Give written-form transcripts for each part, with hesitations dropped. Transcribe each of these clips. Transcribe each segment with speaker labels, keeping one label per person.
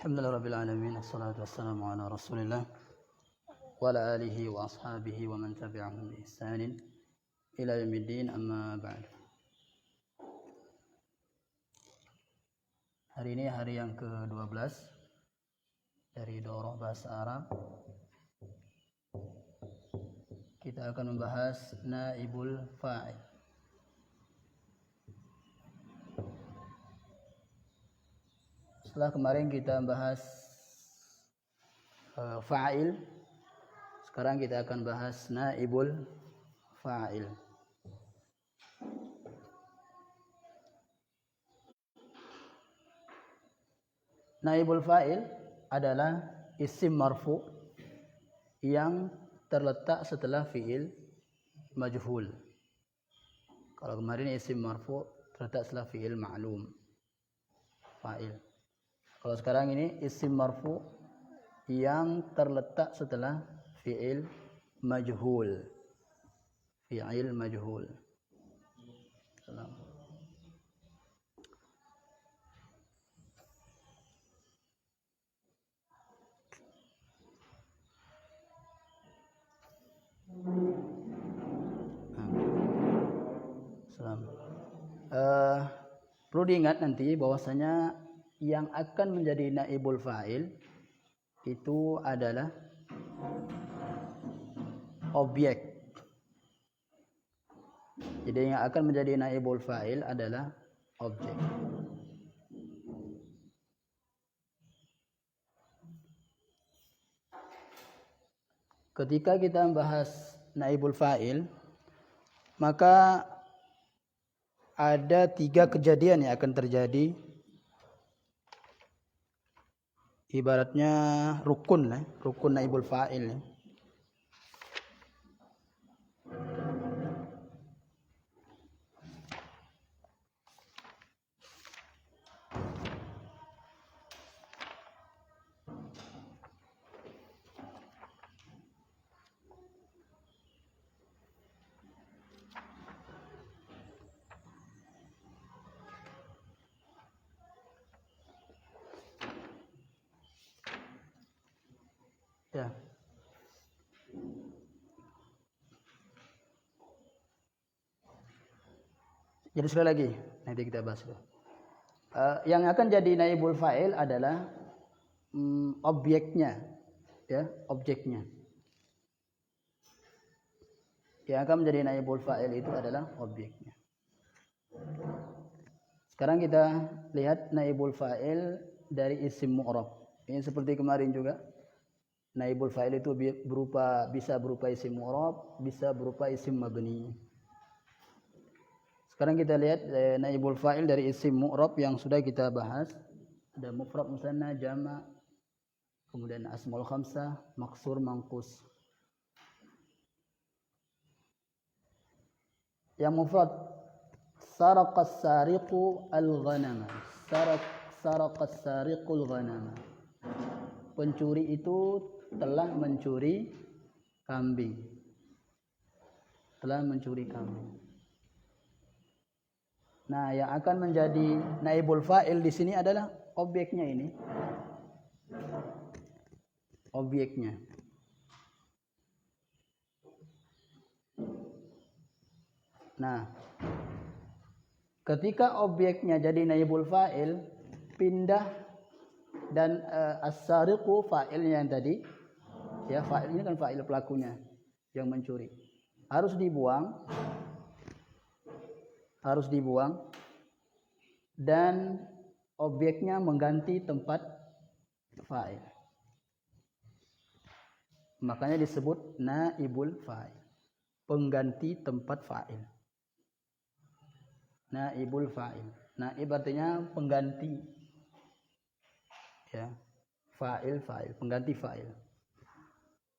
Speaker 1: Alhamdulillah Rabbil Alamin. Assalatu wassalamu ala Rasulillah wa ala alihi wa ashabihi wa man tabi'ahum bi ihsanin ila yaumiddin, amma ba'd. Hari ini hari yang ke-12 dari Daurah Bahasa Arab. Kita akan membahas naibul fa'il. Setelah kemarin kita bahas fa'il, sekarang kita akan bahas naibul fa'il. Naibul fa'il adalah isim marfu yang terletak setelah fi'il majhul. Kalau kemarin isim marfu terletak setelah fi'il ma'lum, fa'il. Kalau sekarang ini isim marfu yang terletak setelah fi'il majhul. Fi'il majhul. Salam. Salam. Perlu diingat nanti bahwasanya yang akan menjadi naibul fa'il itu adalah objek. Jadi yang akan menjadi naibul fa'il adalah objek. Ketika kita membahas naibul fa'il, maka ada 3 kejadian yang akan terjadi. Ibaratnya rukun naibul fa'il. Ya. Jadi sekali lagi, nanti kita bahas. Yang akan jadi naibul fa'il adalah objeknya, ya, objeknya. Yang akan menjadi naibul fa'il itu adalah objeknya. Sekarang kita lihat naibul fa'il dari isim mu'rab. Ini seperti kemarin juga. Naibul fa'il itu bisa berupa isim mu'rab, bisa berupa isim mabni. Sekarang kita lihat naibul fa'il dari isim mu'rab yang sudah kita bahas. Ada mufrad, musanna, jama', kemudian asmaul khamsah, maksur, manqus. Yang mufrad, saraqas sariqu al-ghanama. Saraqas sariqul ghanama. Pencuri itu telah mencuri kambing. Telah mencuri kambing. Nah, yang akan menjadi naibul fa'il di sini adalah objeknya ini. Objeknya. Nah, ketika objeknya jadi naibul fa'il, pindah dan as-sariqu fa'ilnya yang tadi, ya, fa'il ini kan fa'il pelakunya yang mencuri. Harus dibuang dan objeknya mengganti tempat fa'il. Makanya disebut naibul fa'il, pengganti tempat fa'il. Naibul fa'il. Naib artinya pengganti. Ya. Fa'il, pengganti fa'il.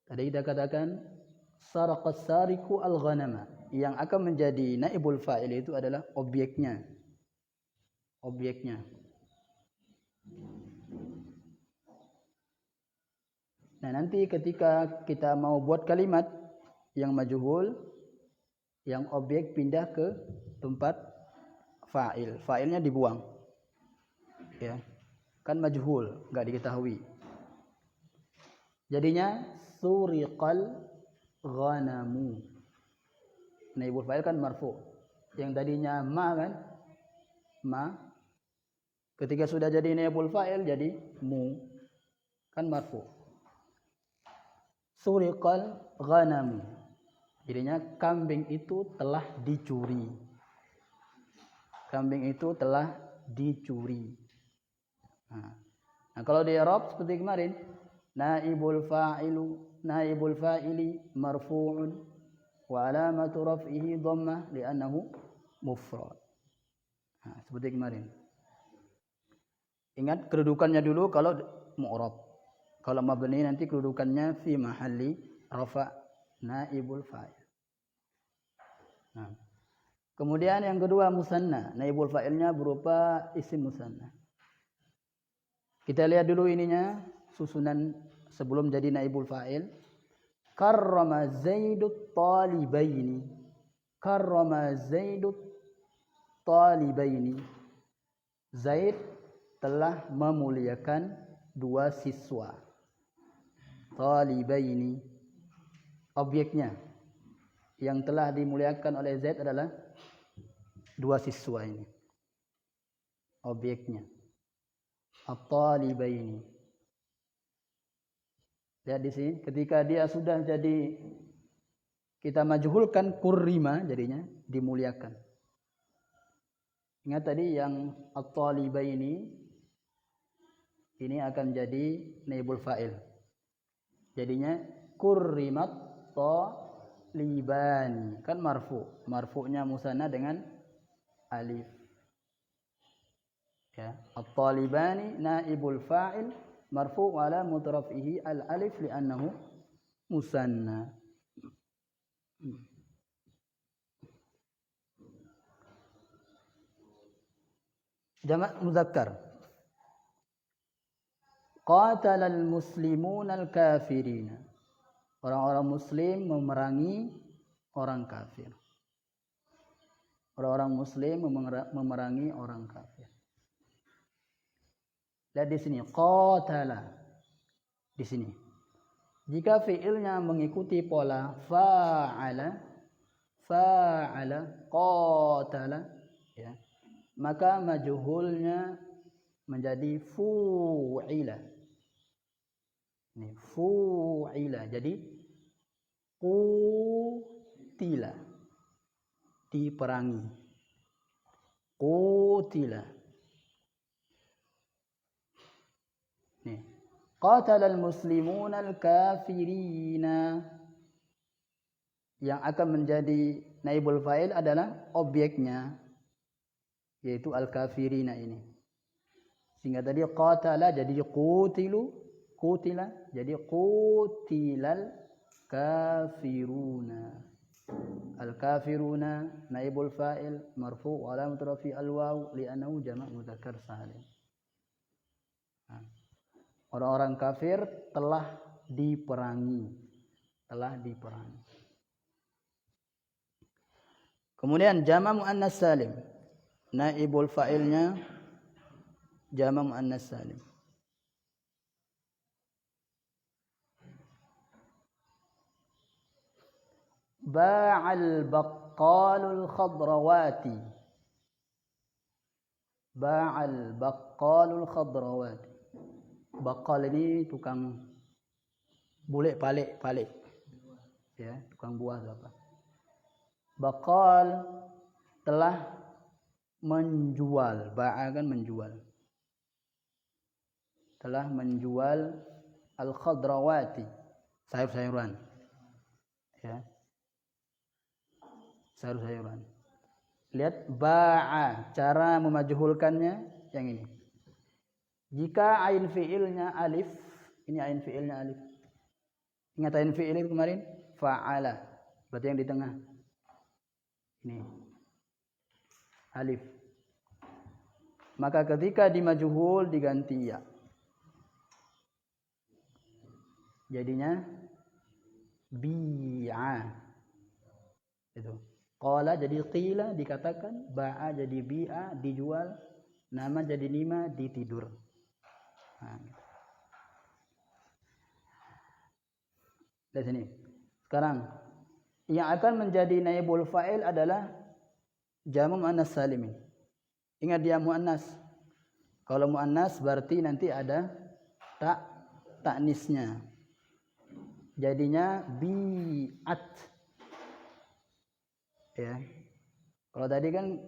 Speaker 1: Tadi kita katakan saraqas sariqu al-ghanama. Yang akan menjadi naibul fa'il itu adalah objeknya. Objeknya. Nah, nanti ketika kita mau buat kalimat yang majhul, yang objek pindah ke tempat fa'il. Fa'ilnya dibuang. Ya. kan majhul, enggak diketahui. Jadinya suriqal ghanamu. Naibul fa'il kan marfu. Yang tadinya ma kan? Ma. Ketika sudah jadi naibul fa'il jadi mu. Kan marfu. Suriqal ghanamu. Jadinya kambing itu telah dicuri. Kambing itu telah dicuri. Nah, kalau di Arab seperti kemarin, naibul fa'ili marfu'un wa alamatu raf'ihi dhammah li'annahu mufrad. Nah, seperti kemarin. Ingat kedudukannya dulu kalau mu'rab. Kalau mabni nanti kedudukannya fi mahalli rafa' naibul fa'il. Nah. Kemudian yang kedua musanna. Naibul fa'ilnya berupa isim musanna. Kita lihat dulu ininya, susunan sebelum jadi naibul fa'il. Karrama Zaidut talibaini. Karrama Zaidut talibaini. Zaid telah memuliakan dua siswa. Talibaini. Objeknya yang telah dimuliakan oleh Zaid adalah dua siswa ini. Objeknya. At-talibaini. Lihat di sini, ketika dia sudah jadi, kita majhulkan kurrima, jadinya dimuliakan. Ingat tadi yang at-talibaini ini akan jadi naibul fa'il. Jadinya kurrimat talibani. Kan marfu. Marfu'nya musanna dengan alif. Ya, at-talibani naibul fa'il marfu' wa alamatu raf'ihi al-alif li'annahu musanna. Jamak muzakkar. Qatalal muslimuna al-kafirina. Orang-orang muslim memerangi orang kafir. Orang-orang muslim memerangi orang kafir. Lihat di sini, qatala. Di sini. Jika fiilnya mengikuti pola fa'ala, qatala, ya, maka majhulnya menjadi fu'ila. Ini fu'ila. Jadi qutila. Diperangi. Qutila. Nih. Qatalal muslimuna al-kafirina. Yang akan menjadi naibul fa'il adalah objeknya, yaitu al-kafirina ini. Sehingga tadi qatala jadi qutila jadi qutilal kafiruna. Al-kafiruna naibul fa'il marfu' wa alamatu rafi al-waw li'annahu jama' mudzakkar salim. Orang-orang kafir telah diperangi. Kemudian jama' muannas salim. Naibul fa'ilnya jama' muannas salim. Ba'al baqqalul khadrawati. Ba'al baqqalul khadrawati. Baqqal ini tukang palik. Ya, tukang buah atau apa. Baqqal telah menjual. Ba'a kan menjual. Telah menjual al-khadrawati. Sayur-sayuran. Ya. Sayur-sayuran. Lihat ba'a, cara memajhulkannya yang ini. Jika ain fi'ilnya alif, ini ain fi'ilnya alif. Ingat ain fi'il itu kemarin? Fa'ala. Berarti yang di tengah. Ini. Alif. Maka ketika di majhul diganti ya. Jadinya bi'a. Itu. Qala jadi qila dikatakan, ba'a jadi bi'a dijual, nama jadi nima ditidur. Nah, dari sini. Sekarang yang akan menjadi naibul fa'il adalah jamu muannas salim. Ingat dia muannas. Kalau muannas berarti nanti ada ta'nisnya. Jadinya bi'at. Ya. Kalau tadi kan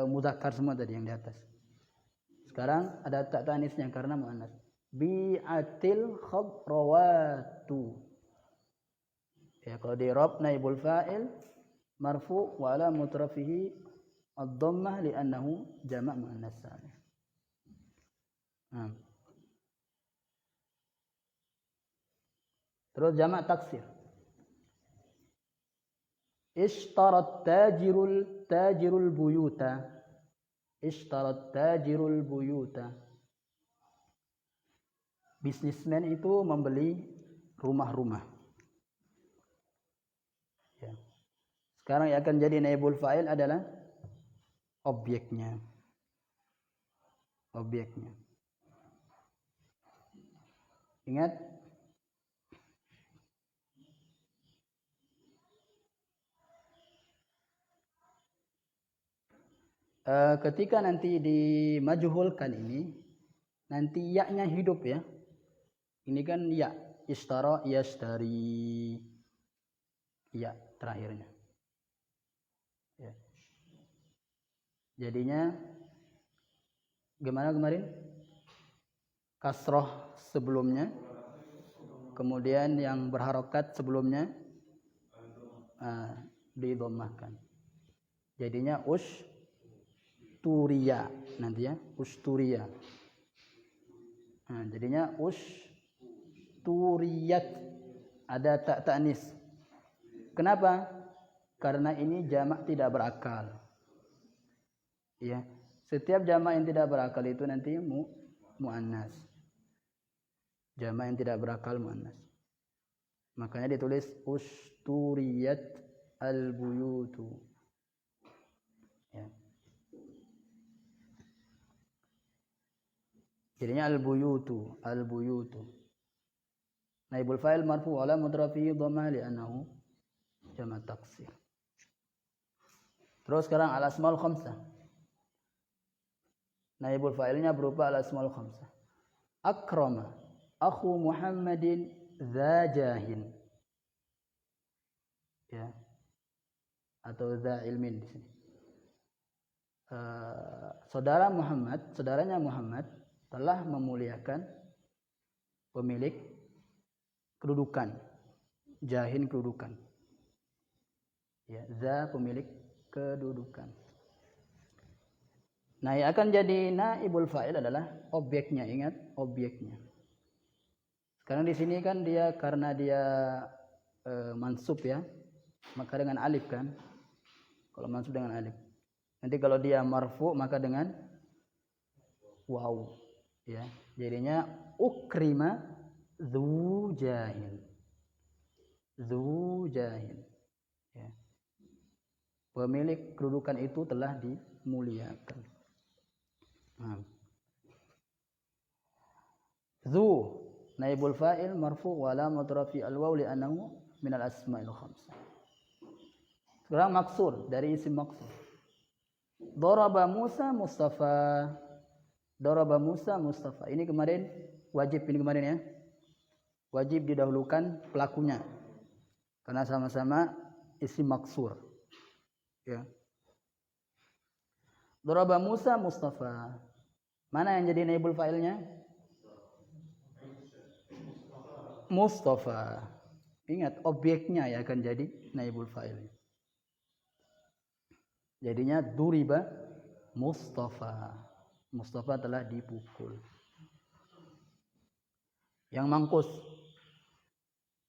Speaker 1: muzakkar semua tadi yang di atas. Sekarang ada ta'nisnya karena muannas. Bi'atil khadrawatu. Ya, kalau di i'rab naibul fa'il marfu wa alamatu rafihi ad-dhammah li'annahu jama' muannas salim. Terus jamak taksir. Ishtarat tajirul buyuta. Ishtarat tajirul buyuta. Bisnismen itu membeli rumah-rumah. Ya. Sekarang yang akan jadi naibul fa'il adalah objeknya. Objeknya. Ingat, ketika nanti dimajhulkan ini, nanti ya-nya hidup ya. Ini kan ya, ishtara yashtari. Ya terakhirnya. Ya. Jadinya gimana kemarin? Kasroh sebelumnya, kemudian yang berharokat sebelumnya didomahkan. Jadinya usturia nanti ya, usturia. Jadinya usturiyat, ada ta'nis. Kenapa? Karena ini jamak tidak berakal. Ya, setiap jamak yang tidak berakal itu nanti muannas. Jamak yang tidak berakal muannas. Makanya ditulis usturiyat al-buyutu. Ya. Jadinya al-buyutu, al-buyutu. Naibul fa'il marfu' ala mudrafihi dhamma li'annahu jamak taksir. Terus sekarang al-asmaul khamsah. Naibul fa'ilnya berupa al-asmaul khamsah. Akrama akhu Muhammadin dza jahin. Ya. Atau dza ilmin di sini. Saudaranya Muhammad telah memuliakan pemilik kedudukan. Jahin kedudukan. Ya, za pemilik kedudukan. Nah, yang akan jadi naibul fa'il adalah objeknya. Ingat, objeknya. Sekarang di sini kan dia karena dia mansub ya, maka dengan alif kan. Kalau mansub dengan alif. Nanti kalau dia marfu maka dengan waw. Ya, jadinya ukrima dzu jahin. Dzu jahin. Ya. Pemilik kedudukan itu telah dimuliakan. Dzu naibul fa'il marfu wa alamatu rafi al-waw li'annahu min al-asma'il khamsah. Sekarang maksur dari isim maksur. Daraba Musa Mustafa. Daraba Musa Mustafa. Ini kemarin wajib ini kemarin ya. Wajib didahulukan pelakunya. Karena sama-sama isim maksur. Ya. Daraba Musa Mustafa. Mana yang jadi naibul fa'ilnya? Mustafa. Ingat, objeknya ya akan jadi naibul fa'ilnya. Jadinya duriba Mustafa. Mustafa telah dipukul. Yang mangkus.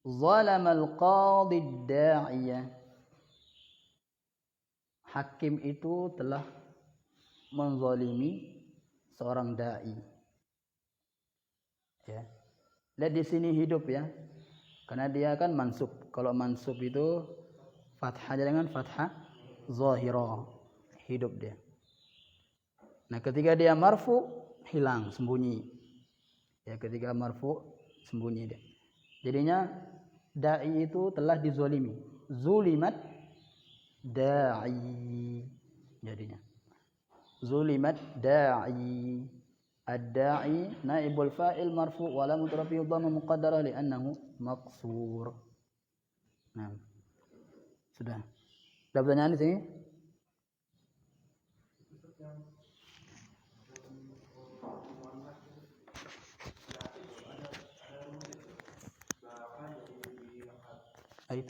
Speaker 1: Zalamal qadid da'iyah. Hakim itu telah menzalimi seorang dai. Ya. Lihat di sini hidup ya. Karena dia kan mansub. Kalau mansub itu fathah dengan fathah zahirah. Hidup dia. Nah, ketika dia marfu hilang, sembunyi. Ya, ketika marfu sembunyi dia. Jadinya da'i itu telah dizolimi. Zulimat da'i. Jadinya zulimat da'i. Ad-da'i naibul fa'il marfu wa lam rafi'u dhamma muqaddarah li'annahu maqsur. Nah. Sudah. Ada pertanyaan di sini? Ayo.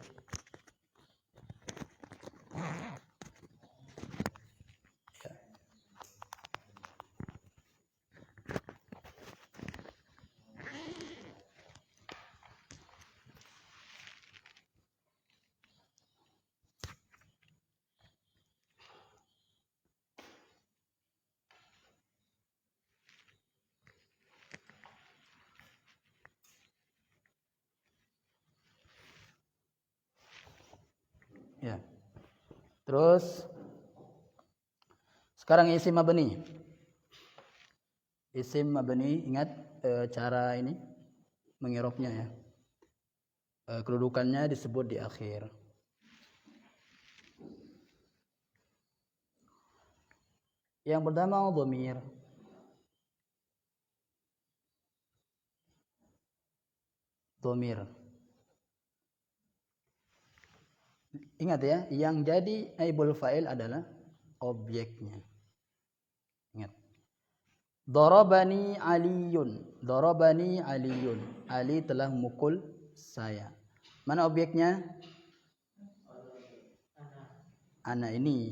Speaker 1: Ya. Terus sekarang isim mabni. Isim mabni, ingat cara ini mengirobnya ya. Kedudukannya disebut di akhir. Yang pertama dhamir. Dhamir. Ingat ya, yang jadi naibul fa'il adalah objeknya. Ingat. Darabani Aliyun. Darabani Aliyun. Ali telah memukul saya. Mana objeknya? Ana ini.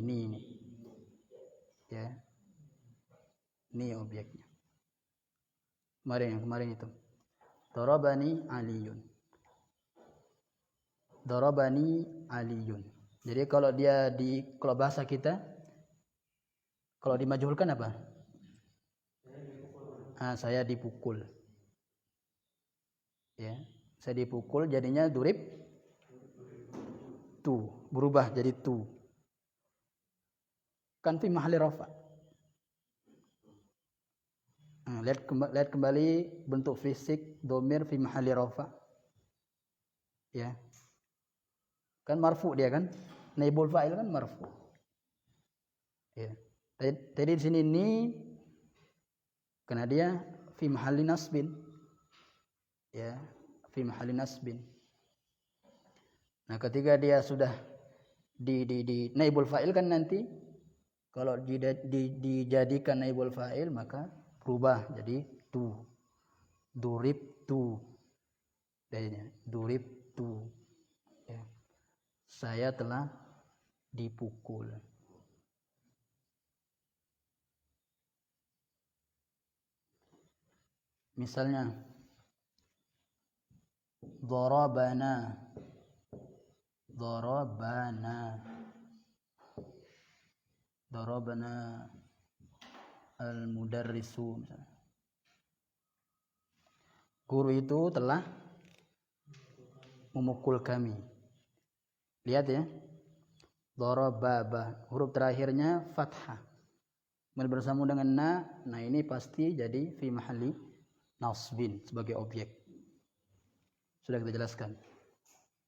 Speaker 1: Ya. Ini objeknya. Kemarin itu. Darabani Aliyun. Darabani Aliyun. Jadi kalau kalau bahasa kita, kalau dimajhulkan apa? Saya dipukul. Ya, saya dipukul jadinya durib tu, berubah jadi tu. Kan fi mahalli rafa. Lihat kembali bentuk fisik dhamir fi mahalli rafa. Ya. Kan marfu dia kan? Naibul fa'il kan marfu. Ya. Tadi di sini ni karena dia fi mahalli nasbin. Ya, fi mahalli nasbin. Nah, ketika dia sudah di naibul fa'il kan nanti kalau dijadikan naibul fa'il maka berubah jadi tu. Durib tu. Jadinya durib tu. Ya. Saya telah dipukul. Misalnya darabana al-mudarrisu misalnya. Guru itu telah memukul kami. Lihat ya. Darababa, huruf terakhirnya fathah. Bersama dengan nah ini pasti jadi fi mahalli nasbin sebagai objek. Sudah kita jelaskan.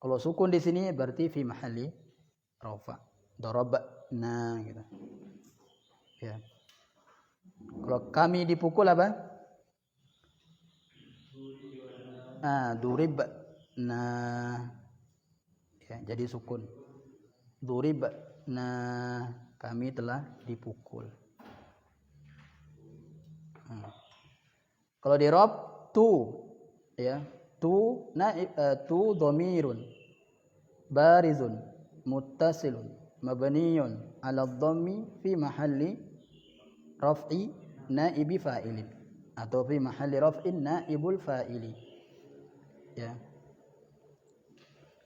Speaker 1: Kalau sukun di sini berarti fi mahalli rafa. Darabna gitu. Ya. Kalau kami dipukul apa? Duribna. Ya, jadi sukun. Duribna, kami telah dipukul. Kalau di rob tu, ya, tu dhamirun barizun muttasilun mabniyun ala dhammi fi mahalli raf'i naibi fa'ilin atau fi mahalli raf'in naibul fa'ili. Ya.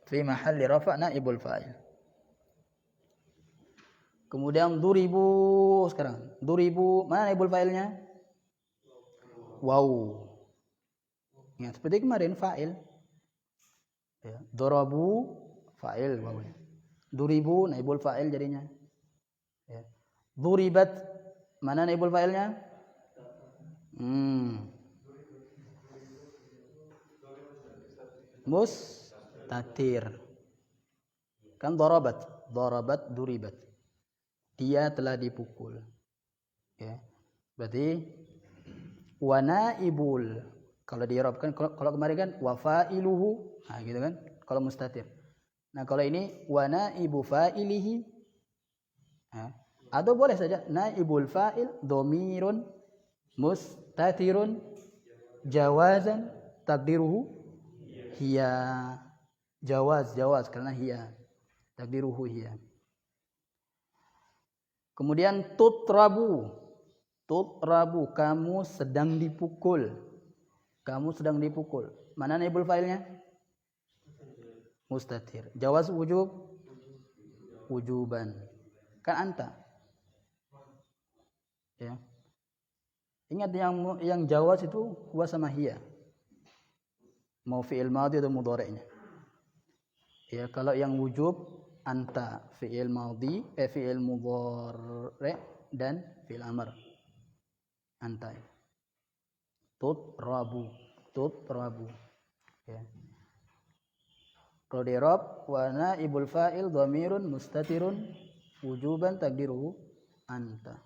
Speaker 1: Fi mahalli rafa' naibul fa'il. Kemudian duribu sekarang. Duribu, mana naibul fa'ilnya? Wow. Ya, seperti kemarin fa'il. Ya, darabu fa'il wawnya. Duribu naibul fa'il jadinya. Ya. Duribat, mana naibul fa'ilnya? mustatir. Kan darabat, duribat. Dia telah dipukul. Ya. Berarti wa naibul. Kalau diirabkan, kalau kemarin kan wa fa'iluhu, nah gitu kan? Kalau mustatir. Nah, kalau ini wa naibu fa'ilihi. Nah, atau boleh saja naibul fa'il dhamirun mustatirun jawazan takdiruhu hiya. Jawaz karena hiya. Takdiruhu hiya. Kemudian tutrabu, kamu sedang dipukul. Mana naibul fa'ilnya? Mustatir. Jawaz wujuban. Kan anta. Ya. Ingat yang jawaz itu huwa sama hiya. Mau fi'il madhi atau mudhari'nya. Ya, kalau yang wujub anta fi'il madhi, fi'il mudhari' dan fi'il amr. Anta. Tutrabu. Ya. Kalau di i'rab wa naibul fa'il dhamirun mustatirun wujuban takdiruhu anta.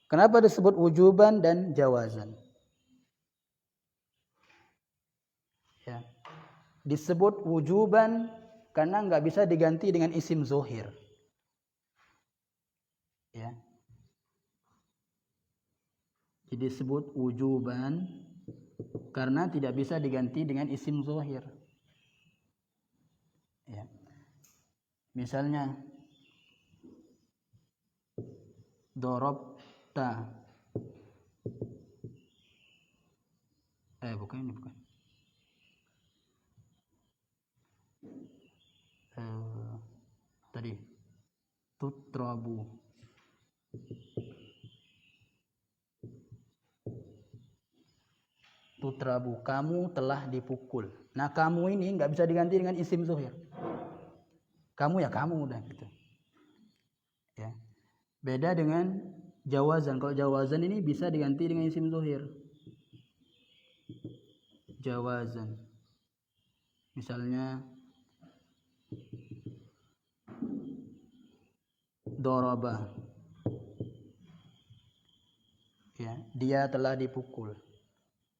Speaker 1: Kenapa disebut wujuban dan jawazan? Ya. Disebut wujuban karena nggak bisa diganti dengan isim zohir. Ya. Jadi disebut wujuban karena tidak bisa diganti dengan isim zohir. Ya. Misalnya dorobta. Bukan. Tadi tutrabu. Tutrabu, kamu telah dipukul. Nah, kamu ini nggak bisa diganti dengan isim zuhir. Kamu ya kamu udah gitu. Ya. Beda dengan jawazan. Kalau jawazan ini bisa diganti dengan isim zuhir. Jawazan. Misalnya doraba. Ya, dia telah dipukul.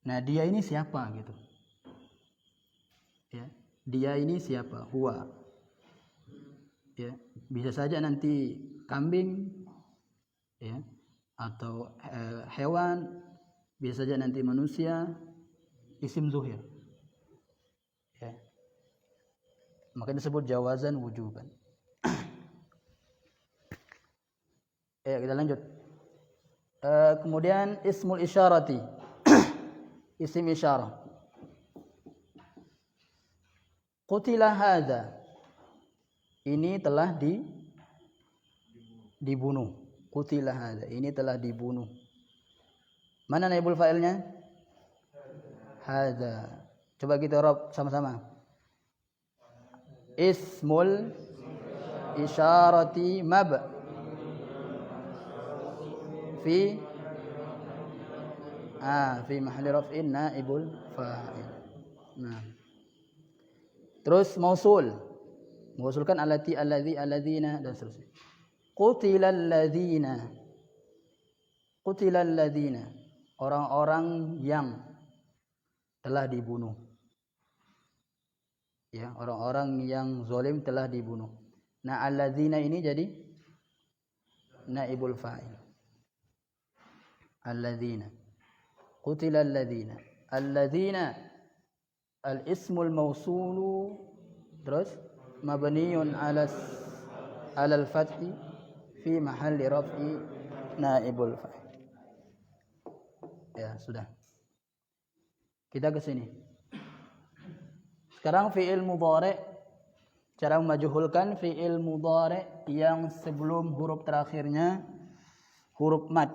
Speaker 1: Nah, dia ini siapa gitu? Ya, dia ini siapa? Huwa. Ya, bisa saja nanti kambing, ya, atau hewan, bisa saja nanti manusia, isim zuhir. Ya. Maka disebut jawazan wujuban. Ya, kita lanjut. Kemudian ismul isyarati. Isim isyarah. Qutila hadza. Ini telah dibunuh. Qutila hadza. Ini telah dibunuh. Mana naibul fa'ilnya? Hadza. Coba kita rab sama-sama. Ismul isyarati fi mahalli raf'in naibul fa'il. Nah. Terus mausul. Mausulkan allati alladzina dan seterusnya. Qutilal ladzina. Orang-orang yang telah dibunuh. Ya, orang-orang yang zalim telah dibunuh. Nah, alladzina ini jadi naibul fa'il. Alladzina. Qutilal ladzina. Alladzina al-ismul mausulu terus mabniun ala al-fathi fi mahalli raf'i naibul fa'il. Ya, sudah. Kita ke sini. Sekarang fi'il mudhari', cara memajhulkan fi'il mudhari' yang sebelum huruf terakhirnya huruf mad.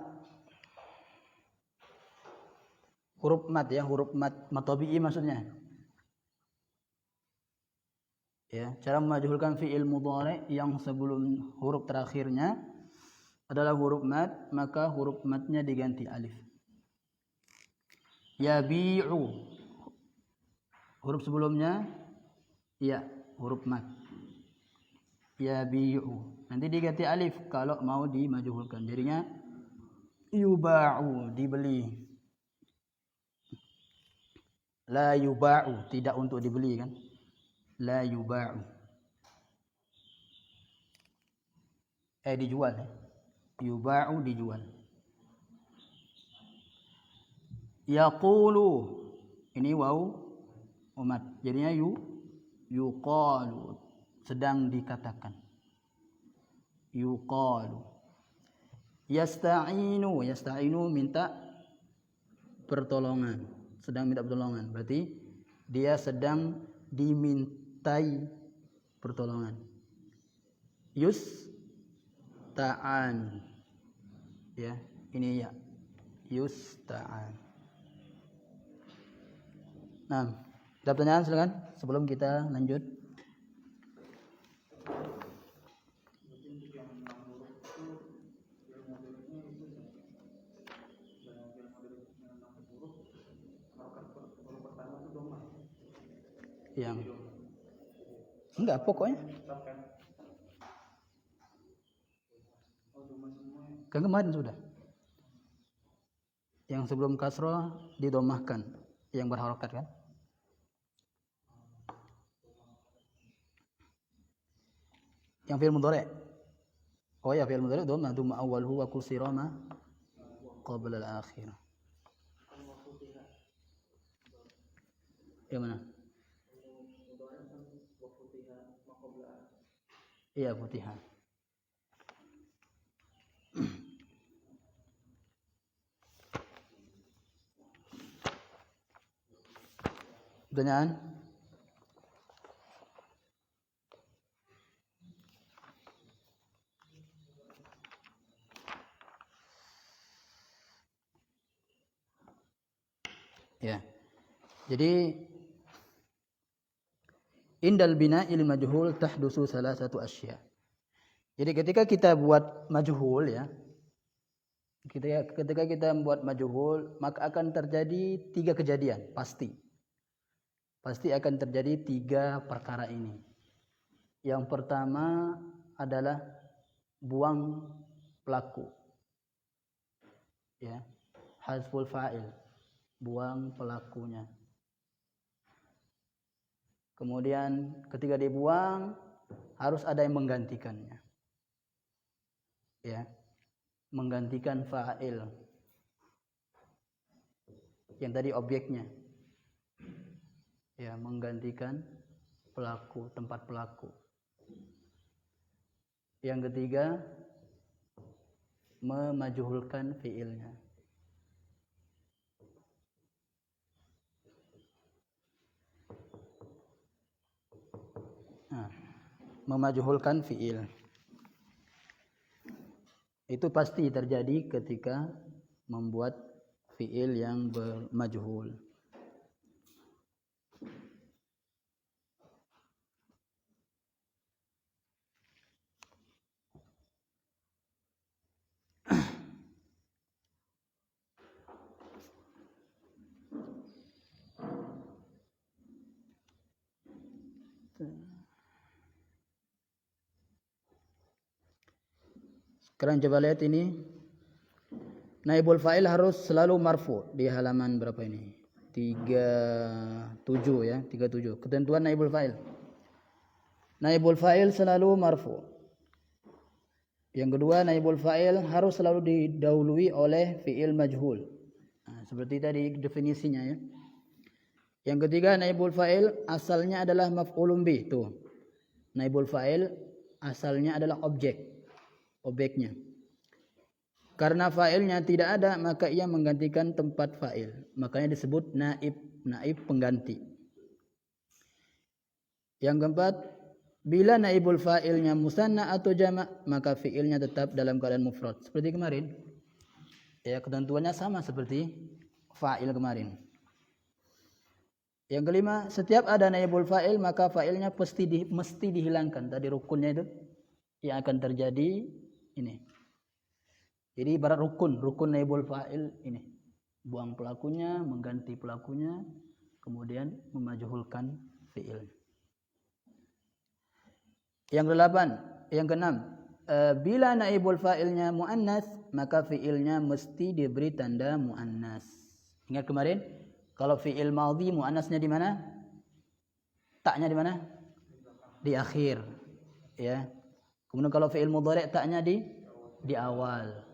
Speaker 1: Huruf mad ya, huruf mad tabi'i maksudnya. Ya, cara memajhulkan fi'il mudhari' yang sebelum huruf terakhirnya adalah huruf mad, maka huruf madnya diganti alif. Yabi'u. Huruf sebelumnya ya, huruf mat. Yabi'u. Nanti diganti alif kalau mau dimajhulkan. Jadinya yuba'u, dibeli. La yuba'u, tidak untuk dibeli kan. La yuba'u. Dijual ya. Yuba'u, dijual. Yaqulu, ini waw umat. Jadinya yuqalu, sedang dikatakan. Yuqalu. Yasta'inu minta pertolongan, sedang minta pertolongan. Berarti dia sedang dimintai pertolongan. Yusta'an. Ya, ini ya. Yusta'an. Nah, ada pertanyaan silakan sebelum kita lanjut. Yang enggak pokoknya kan kemarin sudah yang sebelum kasroh didomahkan yang berharokat kan. Yang fi'il mudhari'. Oh ya, fi'il mudhari' dhamma thumma awwaluhu wa kusira ma qabla al-akhir. Yang mana? Iya, Futiha. Pertanyaan? Ya. Jadi indal bina'il majhul tahdusu salah satu asya. Jadi ketika kita buat majhul ya, ketika kita membuat majhul, maka akan terjadi 3 kejadian, pasti. Pasti akan terjadi 3 perkara ini. Yang pertama adalah buang pelaku. Ya. Hazful fa'il, buang pelakunya. Kemudian ketika dibuang harus ada yang menggantikannya. Ya. Menggantikan fa'il. Yang tadi objeknya. Ya, menggantikan pelaku, tempat pelaku. Yang ketiga, memajhulkan fi'ilnya. Nah, memajhulkan fi'il. Itu pasti terjadi ketika membuat fi'il yang bermajhul. Sekarang coba lihat ini. Naibul fa'il harus selalu marfu di halaman berapa ini? 37 ya, 37. Ketentuan naibul fa'il. Naibul fa'il selalu marfu. Yang kedua, naibul fa'il harus selalu didahului oleh fi'il majhul. Nah, seperti tadi definisinya ya. Yang ketiga, naibul fa'il asalnya adalah maf'ulun bih. Tuh. Naibul fa'il asalnya adalah objeknya. Karena fa'ilnya tidak ada, maka ia menggantikan tempat fa'il. Makanya disebut naib pengganti. Yang keempat, bila naibul fa'ilnya musanna atau jama', maka fi'ilnya tetap dalam keadaan mufrad. Seperti kemarin. Ya, ketentuannya sama seperti fa'il kemarin. Yang kelima, setiap ada naibul fa'il, maka fa'ilnya mesti dihilangkan. Tadi rukunnya itu yang akan terjadi ini. Jadi ibarat rukun naibul fa'il ini. Buang pelakunya, mengganti pelakunya, kemudian memajhulkan fi'il. Yang keenam, bila naibul fa'ilnya muannas, maka fi'ilnya mesti diberi tanda muannas. Ingat kemarin, kalau fi'il madhi muannasnya di mana? Taknya di mana? Di akhir, ya. Kemudian kalau fi'il mudhari' taknya di awal.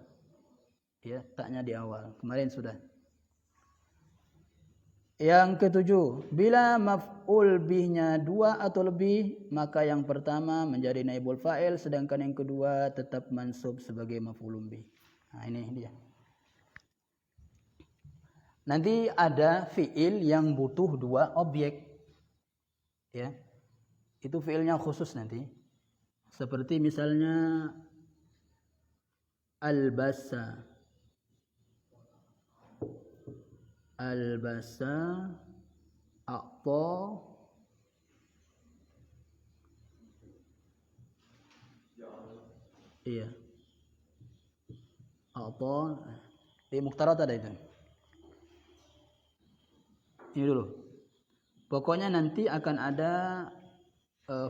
Speaker 1: Ya, taknya di awal. Kemarin sudah. Yang ketujuh, bila maf'ul bihnya 2 atau lebih, maka yang pertama menjadi naibul fa'il, sedangkan yang kedua tetap mansub sebagai maf'ulun bih. Nah, ini dia. Nanti ada fi'il yang butuh 2 objek. Ya. Itu fi'ilnya khusus nanti. Seperti misalnya albasa. Albasa, a'ta, iya, a'ta, di mukhtarat ada itu. Ini dulu. Pokoknya nanti akan ada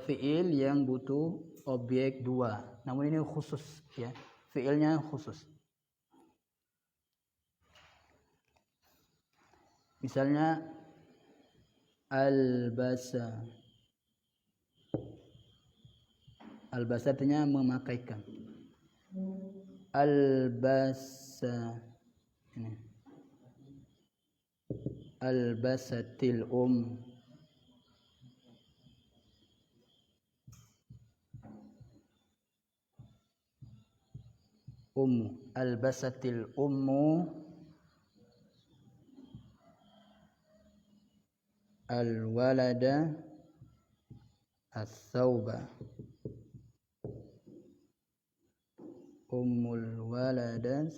Speaker 1: fi'il yang butuh objek 2. Namun ini khusus, ya. Fi'ilnya khusus. Misalnya albasa. Albasa artinya memakaikan. Albasa. Ini. Albasatil albasatil alwalada as-sauba. Ummul walada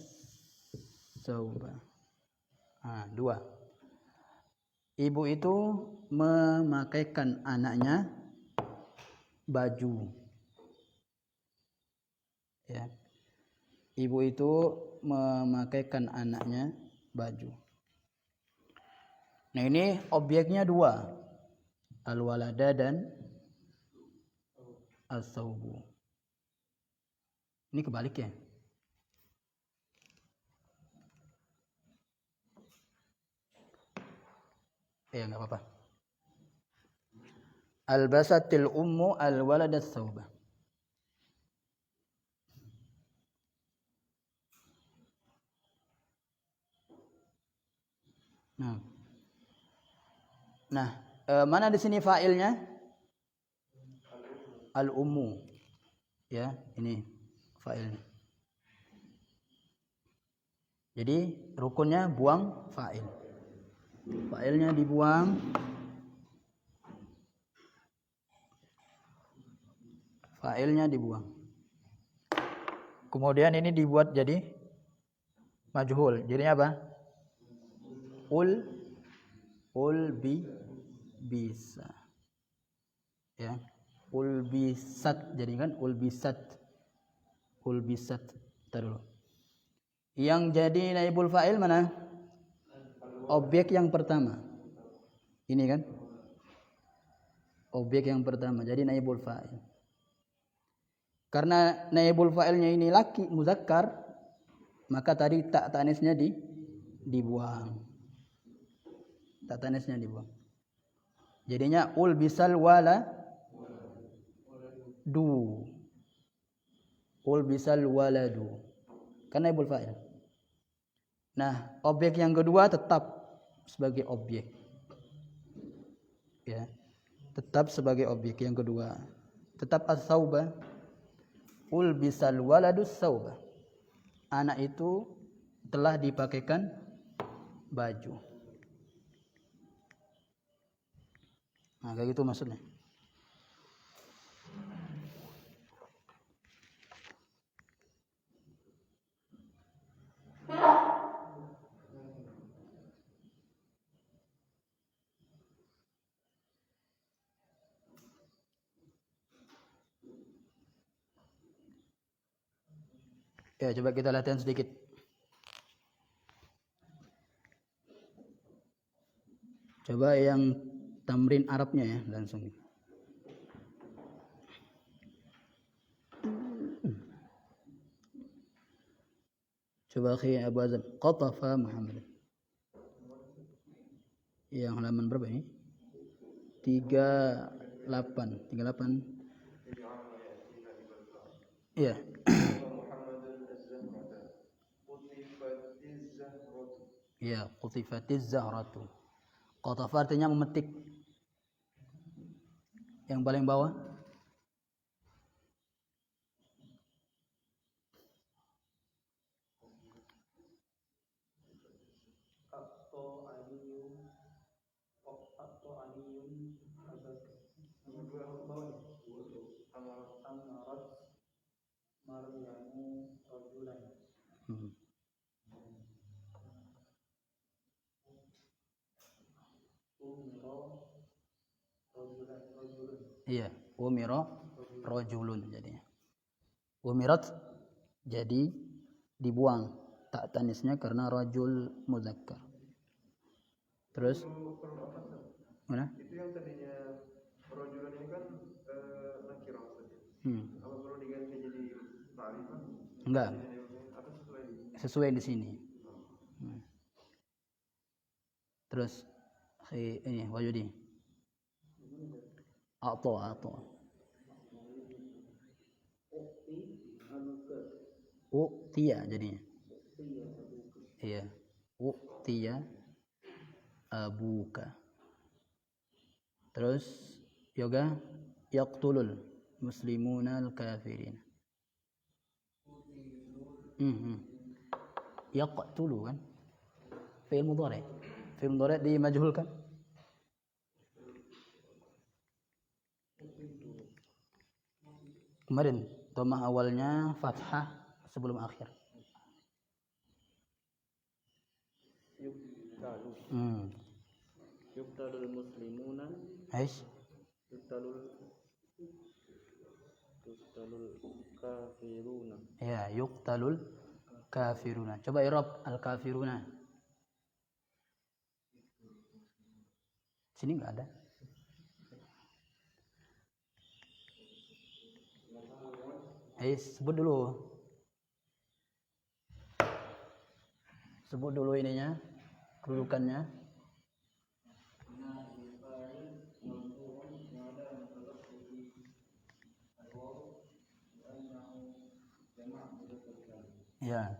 Speaker 1: sauba. 2. Ibu itu memakaikan anaknya baju. Ya. Ibu itu memakaikan anaknya baju. Nah, ini objeknya 2. Al-walada dan as-saubu. Ini kebalik ya. Ya, enggak apa-apa. Albasatil ummu al-walada as-sauba. Nah, mana di sini fa'ilnya? Al-ummu. Ya, ini fa'ilnya. Jadi rukunnya buang fa'il. Fa'ilnya dibuang. Fa'ilnya dibuang. Kemudian ini dibuat jadi majhul. Jadinya apa? Bisa. Ya. Ulbisat, jadi kan ulbisat. Taruh. Yang jadi naibul fa'il mana? Objek yang pertama. Ini kan? Objek yang pertama. Jadi naibul fa'il. Karena naibul fa'ilnya ini laki muzakkar, maka tadi tak tanisnya dibuang. Tak tanisnya dibuang. Jadinya ulbisal waladu. Ulbisal waladu. Karena naibul fa'il. Nah, objek yang kedua tetap sebagai objek. Ya. Tetap sebagai objek yang kedua. Tetap as-sauba. Ulbisal waladus sauba. Anak itu telah dipakaikan baju. Nah, kayak gitu maksudnya. Ya, coba kita latihan sedikit. Coba yang tamrin Arabnya ya langsung. Coba akhi Abu Azam. Qatafa Muhammad. Yang halaman berapa ini? 38. Iya. Iya, qutifatiz zahratu. Qatafa artinya memetik. Yang paling bawah. Iya, umira rajulun jadinya. Umirat jadi dibuang tak tanisnya karena rajul muzakkar. Terus mana?
Speaker 2: Itu yang tadinya rajulan ini kan nakirah. Apa perlu diganti jadi ma'rifah?
Speaker 1: Enggak.
Speaker 2: Atau
Speaker 1: Sesuai di sini. Terus ini wajudi. Atau. Uktiya jadinya. Iya. Uktiya abuka. Terus yoga yaqtulul muslimuna al-kafirin. Yaqtulu kan? Fi'il mudhari. Fi'il mudhari dimajhulkan. Kemarin dhamma awalnya fathah sebelum akhir.
Speaker 2: Yuqtalul muslimuna.
Speaker 1: Aish.
Speaker 2: Yuqtalul kafiruna.
Speaker 1: Ya, yuqtalul kafiruna. Coba i'rab al-kafiruna. Sini enggak ada. Sebut dulu. Sebut dulu ininya, kedudukannya. Ya,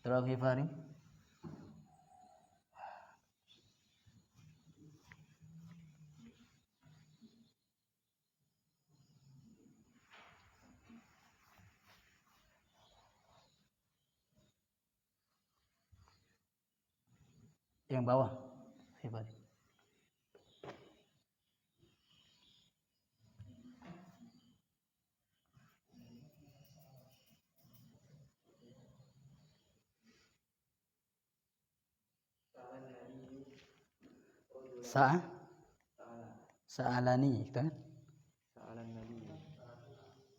Speaker 1: terus Ghifari. Yang bawah, Ghifari. Sa'alani kan?
Speaker 2: Sa'alan Nabi.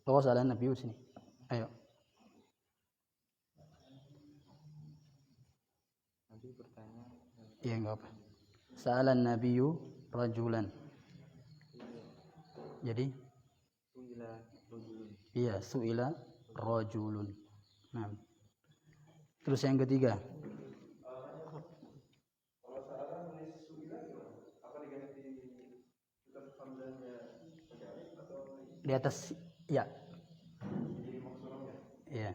Speaker 1: Sa'alan Nabi sini. Ayo.
Speaker 2: Nabi bertanya.
Speaker 1: Iya enggak apa. Sa'alan Nabiyyu rajulan. Jadi
Speaker 2: Su'ila rajulun.
Speaker 1: Iya, su'ila rajulun. Nah. Terus yang ketiga.
Speaker 2: Kalau salah nulis su'ila gimana? Apa diganti kita hamzahnya atau
Speaker 1: Di atas ya.
Speaker 2: jadi maksurahnya?
Speaker 1: Iya.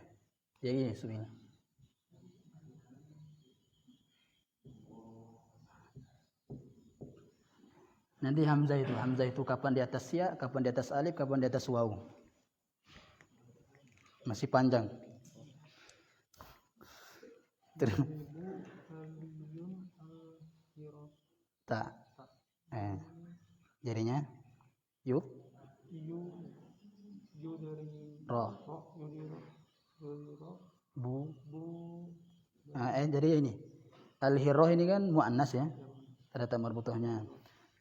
Speaker 1: Jadi ini su'ila. Nanti hamzah itu kapan di atas ya, kapan di atas alif, kapan di atas waw. Masih panjang. Tak. Jadinya yuk. Roh. Bu. Jadi ini al-hirroh ini kan muannas ya. Ada tamar butuhnya.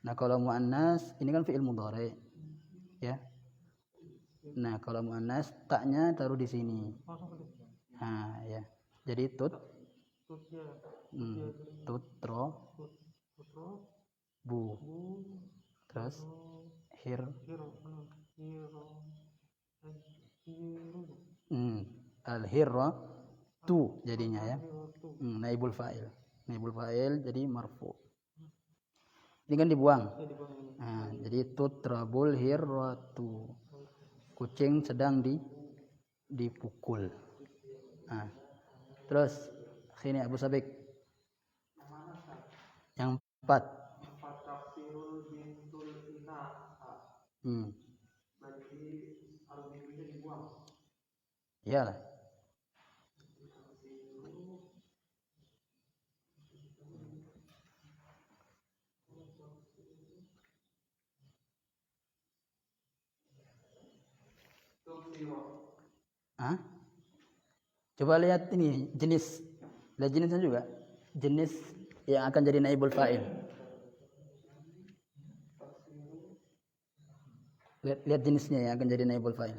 Speaker 1: Nah kalau muannas ini kan fi'il mudhari, ya. Nah kalau muannas taknya taruh di sini. Nah ya. Jadi tutro bu. hirratu jadinya ya. Naibul fa'il. Naibul fa'il jadi marfu. Ini kan dibuang. Nah, jadi tutrabul hirratu. Kucing sedang dipukul. Nah, terus sini Abu Sabik. Yang 4.
Speaker 2: Fataksirul bintul ina. Berarti al-bintunya dibuang.
Speaker 1: Iyalah. Hah? Coba lihat ini jenis. Lihat jenisnya juga. Jenis yang akan jadi naibul fa'il. Lihat jenisnya yang akan jadi naibul fa'il.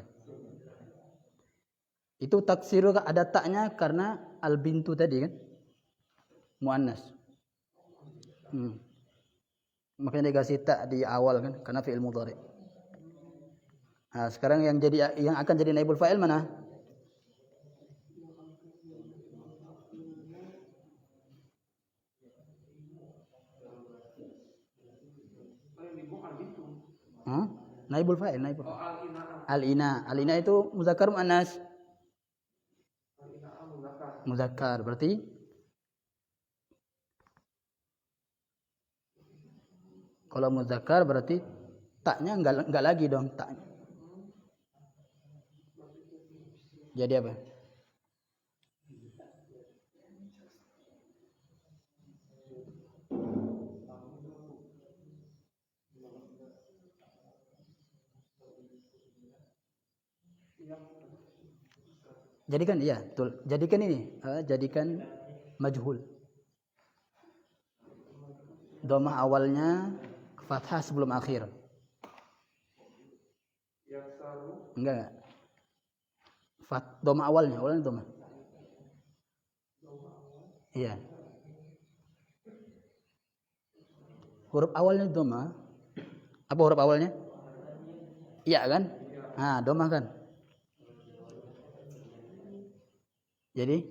Speaker 1: Itu taksiru ada taknya karena al-bintu tadi kan. Muannas. Makanya dikasih tak di awal kan karena fi'il mudhari'. Nah, sekarang yang akan jadi naibul fa'il mana? Naibul fa'il, naibul. Al-ina. Al-ina itu muzakkar muannas. Muzakkar. Berarti kalau muzakkar berarti taknya enggak lagi dong taknya. Jadi apa? Jadikan iya, betul. Jadikan ini, jadikan majhul. Dhammah awalnya fathah sebelum akhir. Enggak. Dhammah awalnya dhammah. Iya. Huruf awalnya dhammah. Apa huruf awalnya? Iya kan? Nah, dhammah kan? Jadi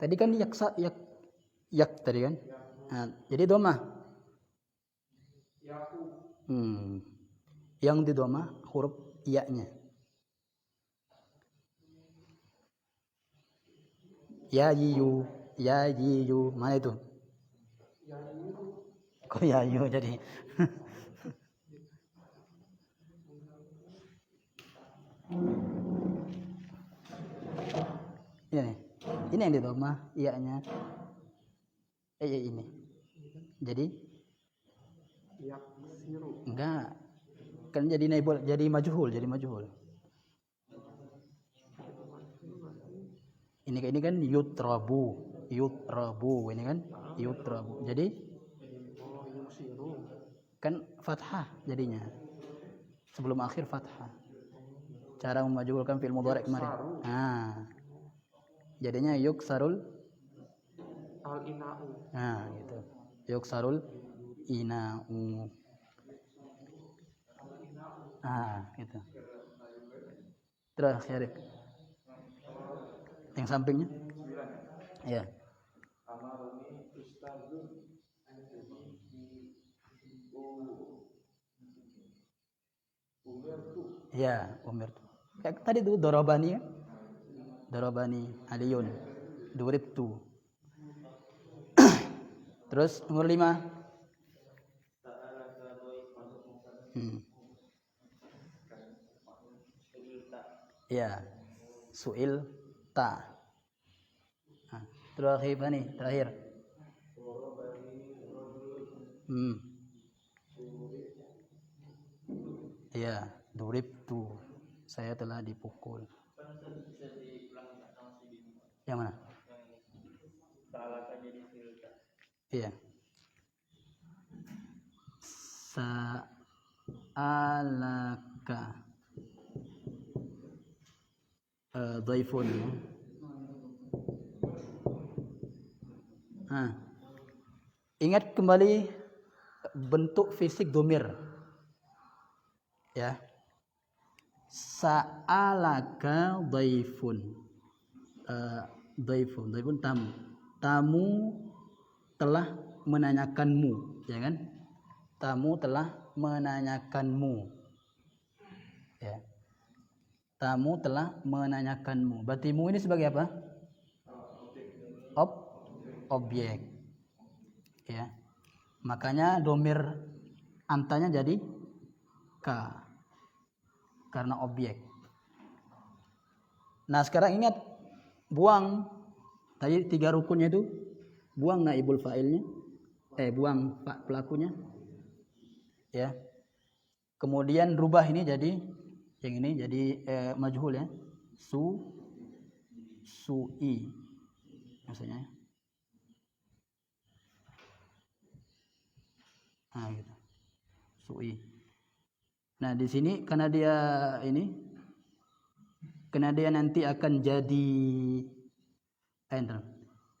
Speaker 1: tadi kan yak tadi kan? Nah, jadi dhammah. Yang di dhammah huruf ya-nya. Ya yiyu, mana itu? Kok ya yu jadi? Ini yang di dhammah iya-nya. Ini. Jadi enggak. Kan jadi naibul, jadi majhul. Ini kan yutrabu ini kan yutrabu. Jadi kan fathah jadinya. Sebelum akhir fathah. Cara memajhulkan fi'il mudhari' kemarin. Nah. Jadinya yuksarul
Speaker 2: al-ina'u.
Speaker 1: Nah, gitu. Yuksarul ina'u. Gitu. Terus Syarif. Yang sampingnya? Iya.
Speaker 2: Amaroni ustadzun umirtu.
Speaker 1: Iya, umirtu. Kayak tadi tuh dorobani ya. Dorobani aliyun. Duribtu. Terus nomor 5. Ya, su'il ta. Nah, terakhir. Ya, duribtu. Saya telah dipukul. Yang mana? Iya. Sa'alaka dhaifun. Ingat kembali bentuk fisik domir. Ya. Sa'alaka dhaifun. Dhaifun tamu. Tamu telah menanyakanmu, ya kan? Tamu telah menanyakanmu. Ya. Tamu telah menanyakanmu. Berarti mu ini sebagai apa? Objek. Ya. Makanya domir antanya jadi ka. Karena objek. Nah, sekarang ingat buang tadi 3 rukunnya itu, buang naibul fa'ilnya, buang pelakunya. Ya. Kemudian rubah ini jadi yang ini jadi majhul ya. Su'i maksudnya. Nah, gitu. Su'i. Nah, di sini karena dia nanti akan jadi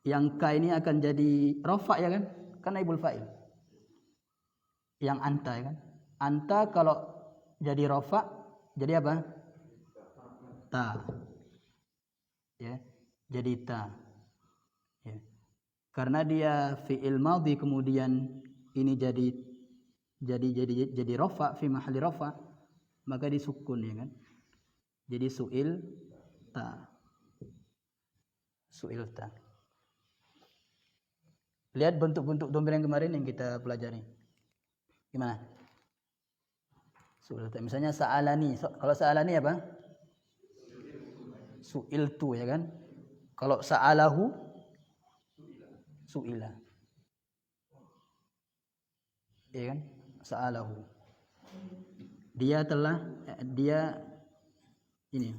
Speaker 1: yang ka ini akan jadi rafa ya kan? Karena naibul fa'il. Yang anta ya kan? Anta kalau jadi rafa jadi apa? Ta. Ya, jadi ta. Ya. Karena dia fi'il madhi kemudian ini jadi rafa fi mahalli rafa, maka disukun ya kan? Jadi su'il ta. Lihat bentuk-bentuk domir yang kemarin yang kita pelajari. Gimana? Su'il ta. Misalnya sa'alani. Kalau sa'alani apa? Su'il tu ya kan? Kalau sa'alahu su'ila. Ya kan? Sa'alahu. Dia ini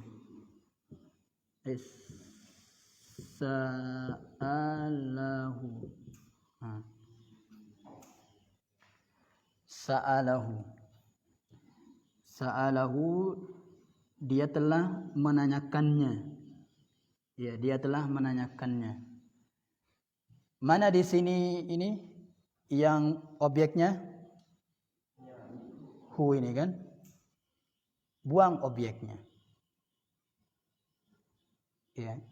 Speaker 1: sa'alahu. Sa'alahu dia telah menanyakannya. Ya, dia telah menanyakannya. Mana di sini ini yang objeknya hu ini kan? Buang objeknya. Ya.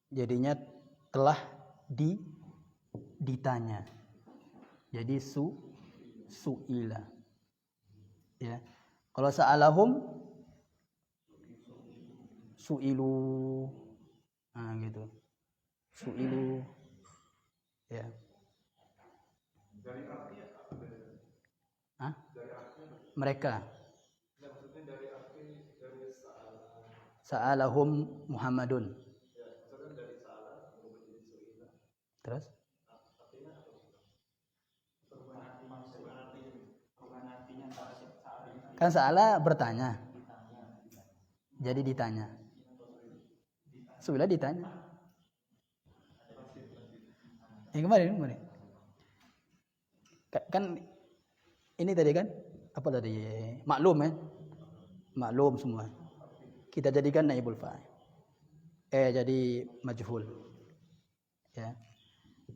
Speaker 1: Jadinya telah ditanya. Jadi su'ila. Ya. Kalau sa'alahum su'ilu. Nah, gitu. Su'ilu. Ya. Dari artinya apa? Mereka. Maksudnya dari arti dari sa'alahum Muhammadun. Ya, maksudnya dari sa'alah berubah jadi su'ila. Terus? Artinya apa? Perubahan artinya kan sa'ala bertanya. Jadi ditanya. Su'ila ditanya. Yang kemarin. Kan ini tadi kan apa tadi? Maklum ya. Maklum semua. Kita jadikan naibul fa'il. Jadi majhul. Ya.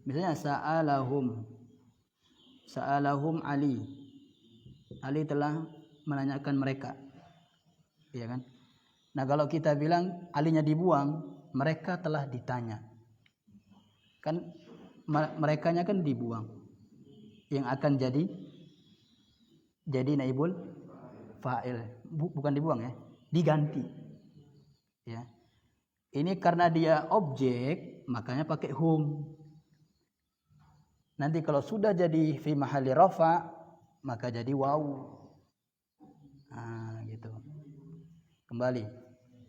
Speaker 1: Misalnya sa'alahum Ali. Ali telah menanyakan mereka. Ya kan? Nah, kalau kita bilang alinya dibuang, mereka telah ditanya. Kan merekanya kan dibuang. Yang akan jadi naibul fa'il. Bukan dibuang ya, diganti. Ya. Ini karena dia objek, makanya pakai hum. Nanti kalau sudah jadi fi mahalli rafa, maka jadi waw. Nah, gitu. Kembali.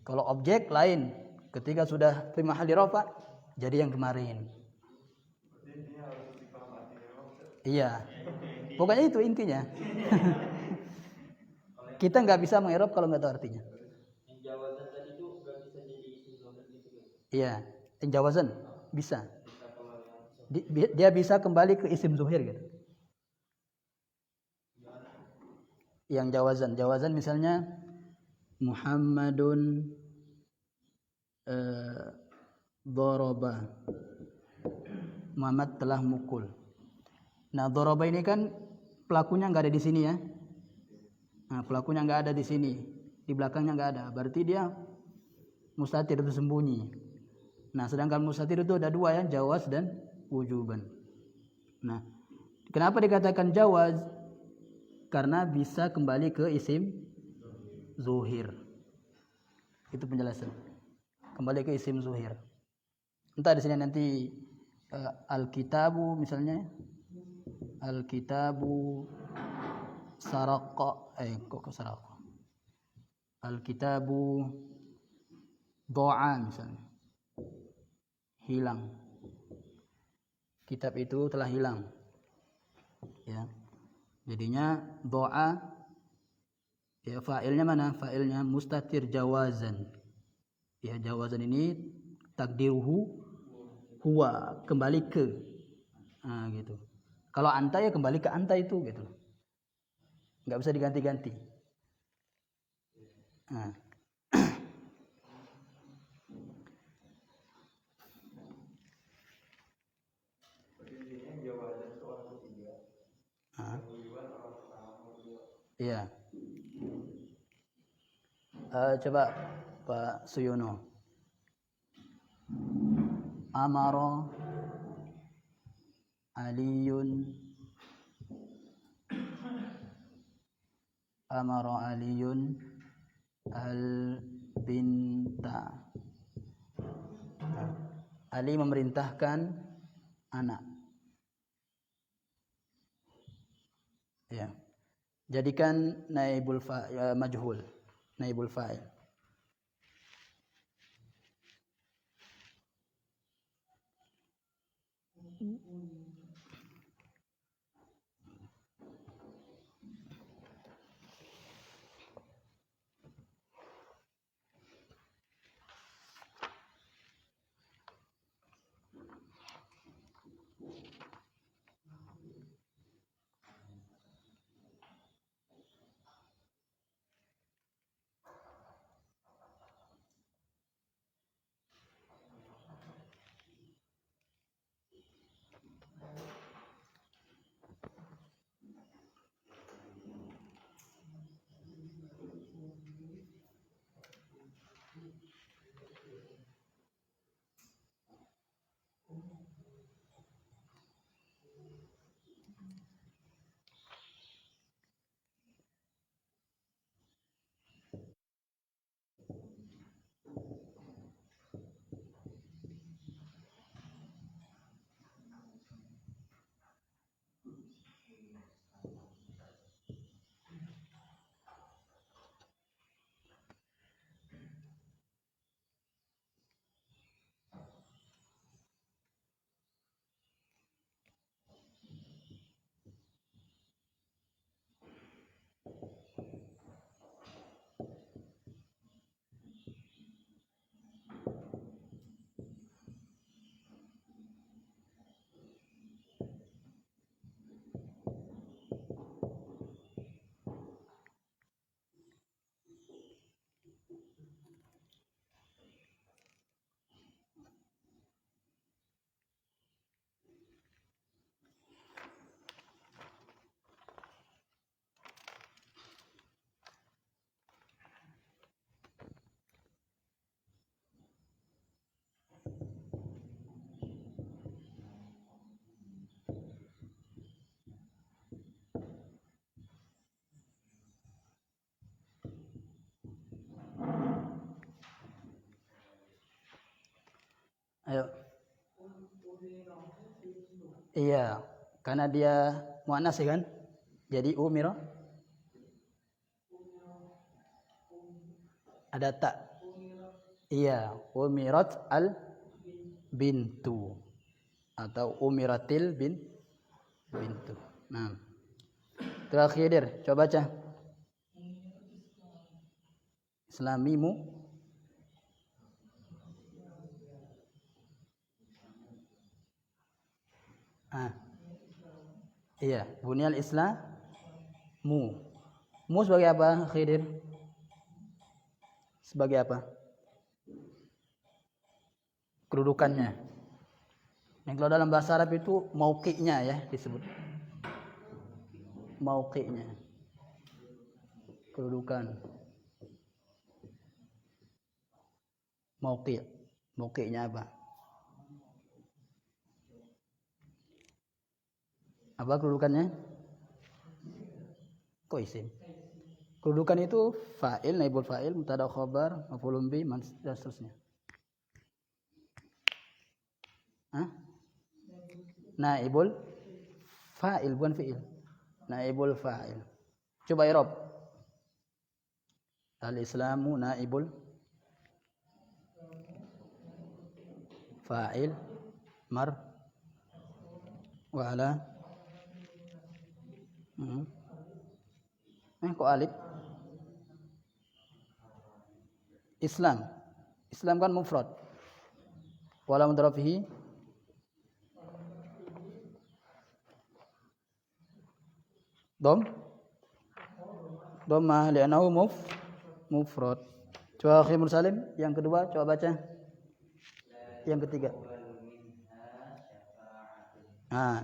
Speaker 1: Kalau objek lain, ketika sudah fi mahalli rafa, jadi yang kemarin. Iya. Pokoknya itu intinya. Kita nggak bisa mengirob kalau nggak tahu artinya. Yang jawazan tadi itu nggak bisa jadi isim dhamir gitu. Iya, yang jawazan bisa. Dia bisa kembali ke isim zuhir gitu. Yang jawazan misalnya Muhammadun doroba. Muhammad telah mukul. Nah, doroba ini kan pelakunya nggak ada di sini ya. Nah, pelakunya nggak ada di sini. di belakangnya nggak ada, berarti dia mustatir itu sembunyi. Nah, sedangkan mustatir itu ada dua ya, jawaz dan wujuban. Nah, kenapa dikatakan jawaz? Karena bisa kembali ke isim zuhir. Itu penjelasan. Kembali ke isim zuhir. Entah di sini nanti al-kitabu misalnya, al-kitabu saraqa, kok saraqa? Al-kitabu doa misalnya, hilang. Kitab itu telah hilang. Ya. Jadinya doa, ya fa'ilnya mana? Fa'ilnya mustatir jawazan. Ya, jawazan ini takdiruhu huwa, kembali ke. Nah, gitu. Kalau anta ya kembali ke anta itu gitu. Enggak bisa diganti-ganti. Nah. Iya. Coba Pak Suyono. Amara Aliyun al-binta. Ali memerintahkan anak. Ya. Jadikan naibul fa'il majhul, naibul fa'il. Ayo. Iya, karena dia muannas ya kan? Jadi umiro ada tak. Iya, umirat al bintu atau umiratil bintu. Nah, terakhir coba baca. Islamimu. Iya, bunyal Islamu. Mu sebagai apa, Khidir? Sebagai apa? Kedudukannya. Yang kalau dalam bahasa Arab itu mauqi'nya ya disebut. Mauqi'nya. Kedudukan. Mauqi'. Mauqi'nya apa? Apa kedudukannya? Kok isim? Kedudukan itu fa'il, naibul fa'il, mubtada khabar, maf'ulun bih, dan seterusnya. Hah? Naibul fa'il bukan fi'il. Naibul fa'il. Coba i'rab. Al-Islamu naibul fa'il mar wa ala kok alif? Islam. Islam kan mufrad. Wala mudhaf fihi Dhammah li'annahu mufrad. Coba Khimur Salim yang kedua, coba baca. Yang ketiga.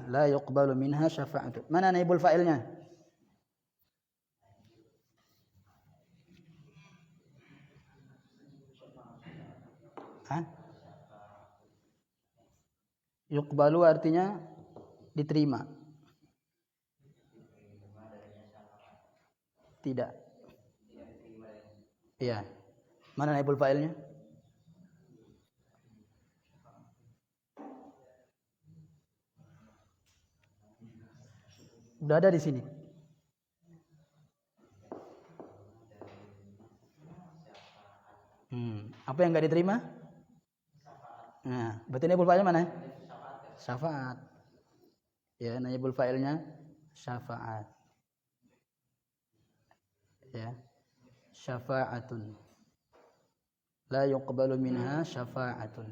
Speaker 1: La yuqbalu minha syafa'atun. Mana naibul fa'ilnya? Yuqbalu artinya diterima. Tidak. Iya. Mana naibul fa'ilnya? Udah ada di sini. Apa yang enggak diterima? Nah, berarti naibul fa'il mana? Syafaat. Ya, naibul fa'ilnya syafaat. Ya. Syafa'atun. La yuqbalu minha syafa'atun.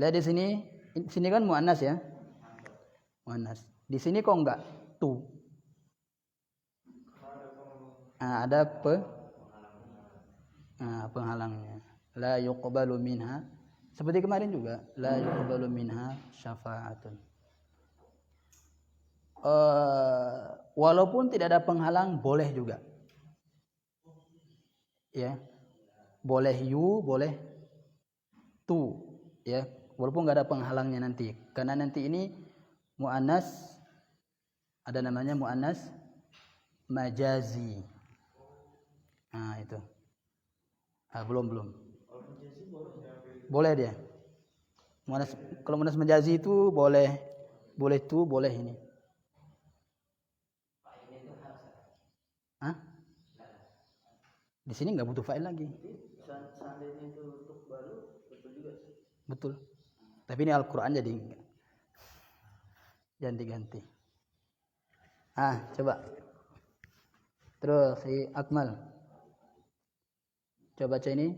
Speaker 1: Lihat di sini kan muannas ya. Muannas. Di sini kok enggak tu? Ada penghalangnya. La yuqbalu minha. Seperti kemarin juga, la yuqbalu minha syafa'atun. Walaupun tidak ada penghalang boleh juga. Ya. Boleh boleh tu, ya. Walaupun enggak ada penghalangnya nanti. Karena nanti ini muannas, ada namanya muannas majazi. Nah, itu. Belum. Boleh dia. Kalau muannas majazi itu boleh tu, boleh ini. Di sini nggak butuh fa'il lagi.
Speaker 2: Seandainya itu untuk baru, betul juga sih.
Speaker 1: Betul. Tapi ini Al-Quran jadi ganti-ganti. Coba. Terus si Akmal. Coba baca ini.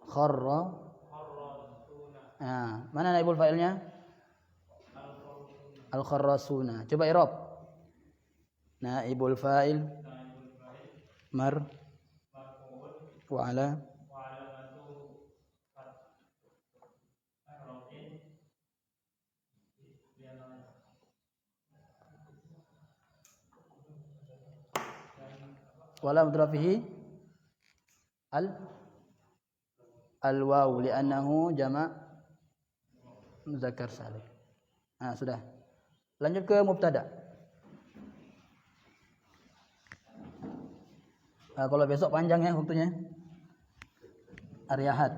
Speaker 1: Kharra. Mana naibul fa'ilnya? Al-kharrasuna. Coba i'rab. Naibul fa'il mar wa ala wala mudrafihi al-waw li'annahu jama' muzakkar salim. Sudah. Lanjut ke mubtada. Kalau besok panjang ya waktunya. Hari Ahad.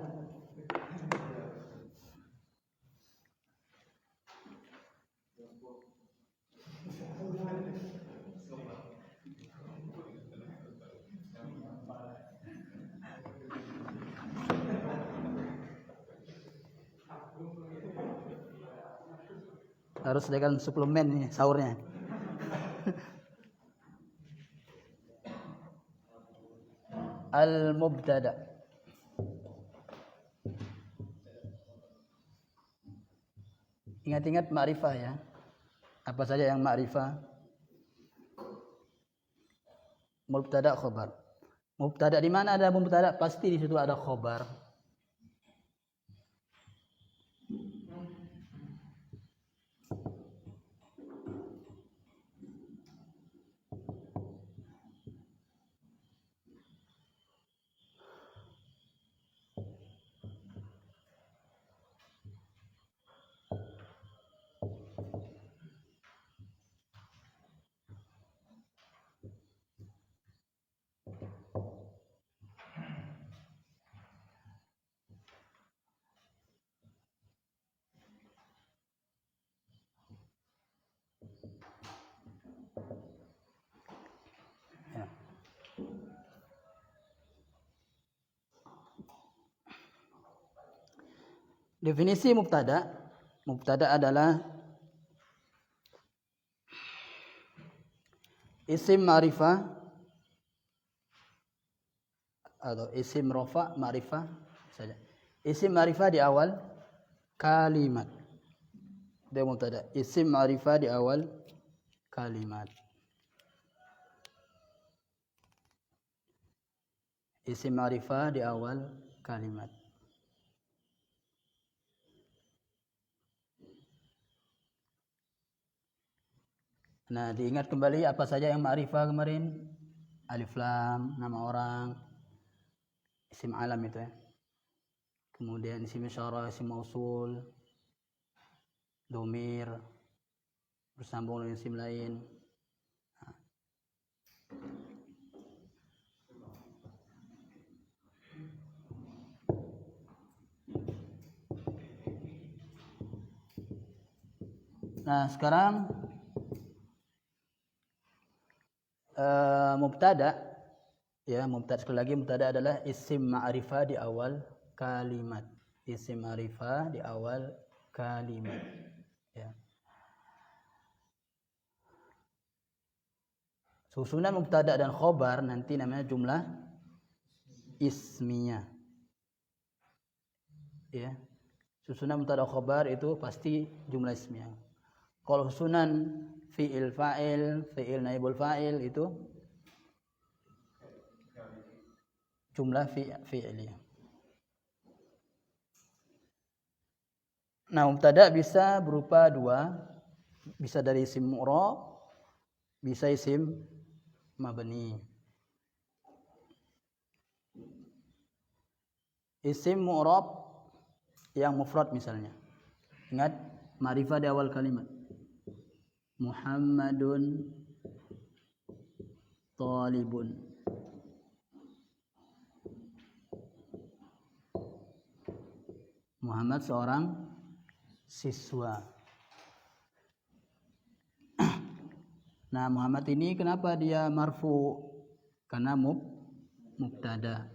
Speaker 1: Harus sediakan suplemen nih sahurnya. Al-mubtada. Ingat-ingat ma'rifah ya. Apa saja yang ma'rifah? Mubtada, khobar. Mubtada, di mana ada mubtada pasti di situ ada khobar. Definisi mubtada. Mubtada adalah isim ma'rifah atau isim rofa ma'rifah saja. Isim ma'rifah di awal kalimat. Dia mubtada. Isim ma'rifah di awal kalimat. Isim ma'rifah di awal kalimat. Nah, diingat kembali apa saja yang ma'rifah kemarin? Alif lam, nama orang, isim alam itu ya. Kemudian isim isyarah, isim mausul, domir, bersambung dengan isim lain. Nah, sekarang mubtada, ya, mubtada sekali lagi, mubtada adalah isim ma'rifah di awal kalimat. Isim ma'rifah di awal kalimat, ya. Susunan mubtada dan khobar nanti namanya jumlah ismiyah, ya. Susunan mubtada khobar itu pasti jumlah ismiyah. Kalau susunan fi'il fa'il, fi'il naibul fa'il itu jumlah fi'iliyah. Nah, mubtada bisa berupa dua, bisa dari isim mu'rab, bisa isim mabni. Isim mu'rab yang mufrad misalnya. Ingat ma'rifah di awal kalimat. Muhammadun talibun. Muhammad seorang siswa. Nah, Muhammad ini kenapa dia marfu? Karena mubtada.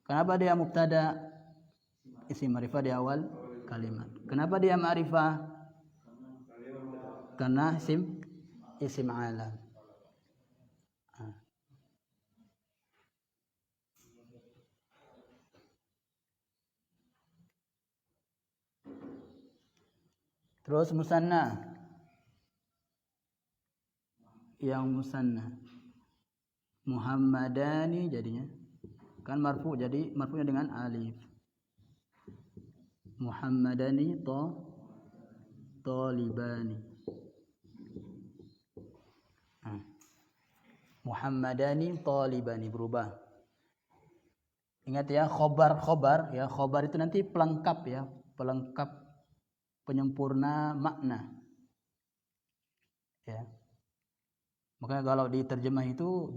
Speaker 1: Kenapa dia mubtada? Isim ma'rifah di awal kalimat. Kenapa dia ma'rifah? Karena isim alam. Terus musanna. Yang musanna. Muhammadani jadinya. Kan marfu, jadi marfunya dengan alif. Muhammadani talibani. Muhammadani talibani berubah. Ingat ya, khobar ya, khobar itu nanti pelengkap ya, pelengkap penyempurna makna. Ya. Makanya kalau diterjemah itu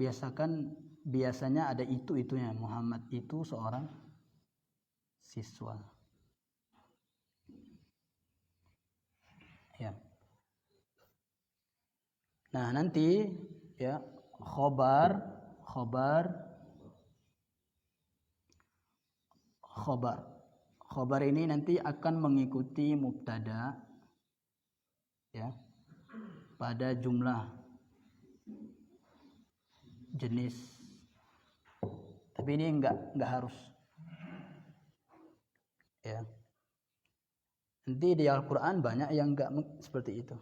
Speaker 1: biasanya ada itunya. Muhammad itu seorang siswa. Ya. Nah, nanti ya khobar ini nanti akan mengikuti mubtada ya pada jumlah jenis. Tapi ini enggak harus. Ya. Nanti di Al-Qur'an banyak yang enggak seperti itu.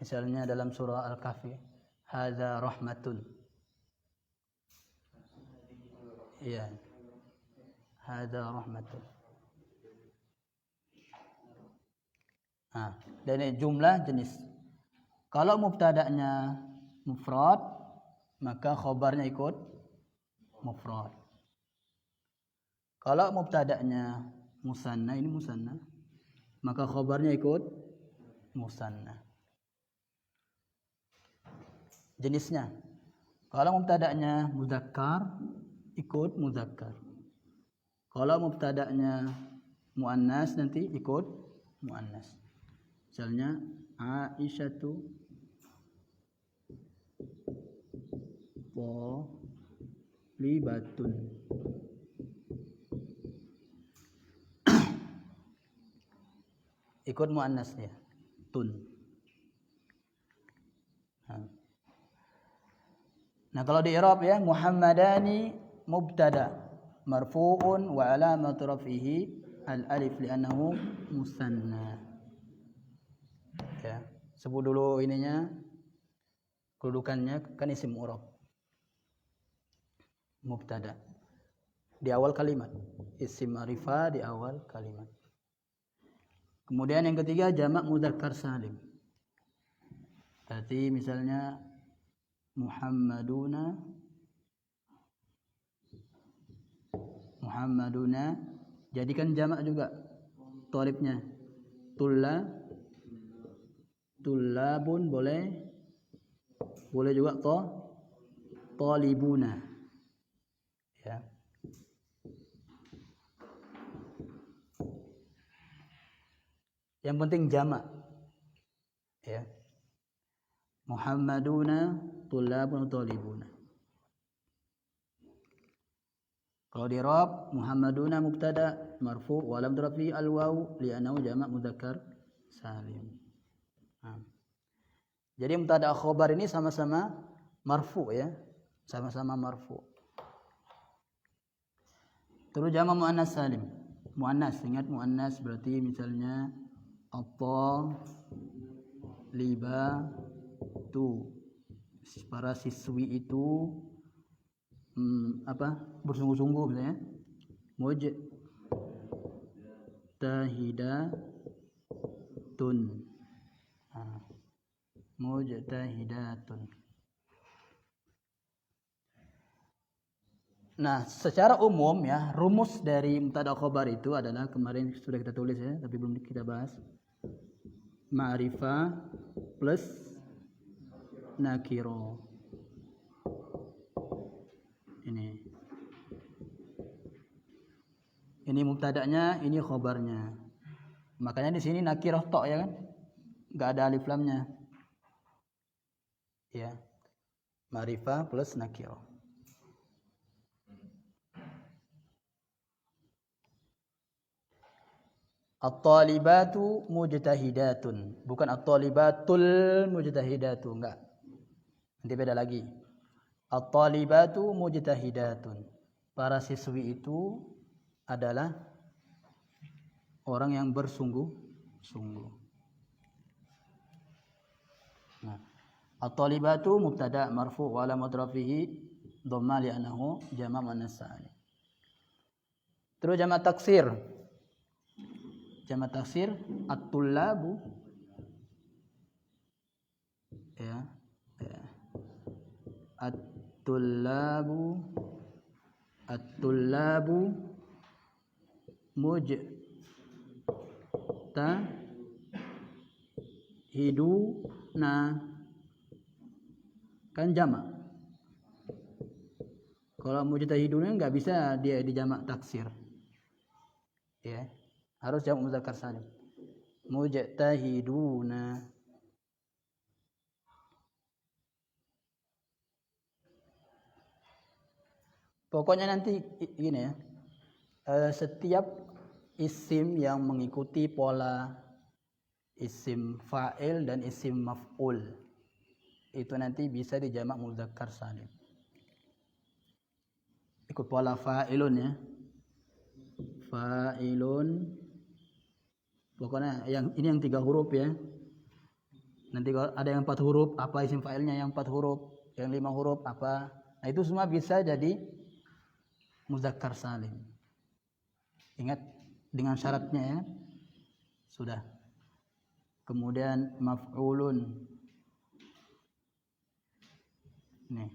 Speaker 1: Misalnya dalam surah Al-Kahfi, hadza rahmatun. Iya. Hadza rahmatun. Nah, dan ini jumlah jenis. Kalau mubtada'nya mufrad, maka khobarnya ikut mufrad. Kalau mubtada'nya musanna, ini musanna, maka khobarnya ikut musanna. Jenisnya. Kalau mubtada'nya mudzakkar, ikut mudzakkar. Kalau mubtada'nya muannas nanti ikut muannas. Misalnya Aisyatu libatun. ikut muannas dia. Tun. Nah, kalau di i'rab ya, Muhammadani mubtada marfu'un wa alamatu raf'ihi al-alif li'annahu musanna. Ya, sebut dulu ininya, kedudukannya, kan isim i'rab. Mubtada di awal kalimat, isim ma'rifah di awal kalimat. Kemudian yang ketiga jamak mudzakkar salim. Berarti misalnya Muhammaduna jadikan jamak juga thalibnya. Tullabun boleh juga talibuna. Ya. Yang penting jamak. Ya. Muhammaduna tullabun talibuna. Kalau di i'rab Muhammaduna mubtada marfu' wa lam rafi al-waw li'annahu jamak mudzakkar salim. Nah. Jadi mubtada khobar ini sama-sama marfu' ya. Sama-sama marfu'. Terus jamak muannas salim. Muannas, ingat muannas berarti misalnya at-talibatu. Para siswi itu bersungguh-sungguh misalnya. Mujtahidatun. Mujtahidatun. Nah, secara umum ya, rumus dari mubtada khobar itu adalah kemarin sudah kita tulis ya, tapi belum kita bahas. Ma'rifah plus nakiro. Ini mubtada'nya, ini khobarnya. Makanya di sini nakiroh tok ya kan? Enggak ada alif lamnya. Ya. Ma'rifah plus nakiro. At-talibatu mujtahidatun, bukan at-talibatul mujtahidatu, enggak. Nanti beda lagi. At-talibatu mujtahidatun. Para siswi itu adalah orang yang bersungguh-sungguh. Nah, at-talibatu mubtada marfu' wa alamat rafihi dhamma li'annahu jama' muannas salim. Terus jamak taksir. Jamak taksir at-tullabu ya. At-tullabu mujtahiduna kan jamak. Kalau mujtahiduna enggak bisa dia di jamak taksir. Ya. Harus jamak mudzakkar salim. Mujtahiduna. Pokoknya nanti gini ya. Setiap isim yang mengikuti pola isim fa'il dan isim maf'ul itu nanti bisa dijamak mudzakkar salim. Ikut pola fa'ilun ya. Fa'ilun. Pokoknya ini yang 3 huruf ya. Nanti kalau ada yang 4 huruf, apa isim fa'ilnya yang 4 huruf, yang 5 huruf apa. Nah, itu semua bisa jadi mudzakkar salim. Ingat dengan syaratnya ya. Sudah. Kemudian maf'ulun. Nih.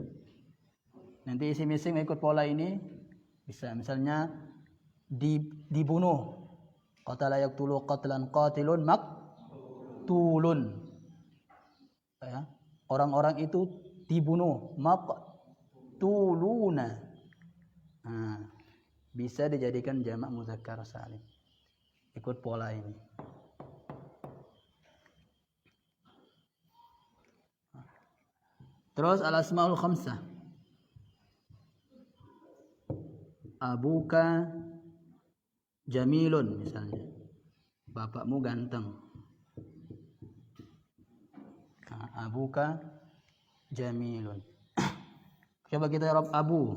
Speaker 1: Nanti isim-isim ikut pola ini bisa misalnya dibunuh. Qatala yaqtulu qatlan qatilun maqtulun. Ya. Orang-orang itu dibunuh maqtuluna. Nah, bisa dijadikan jamak mudzakkar salim. Ikut pola ini. Terus al-asmaul khamsah. Abuka jamilun misalnya. Bapakmu ganteng. Abuka jamilun. Coba kita i'rab abu.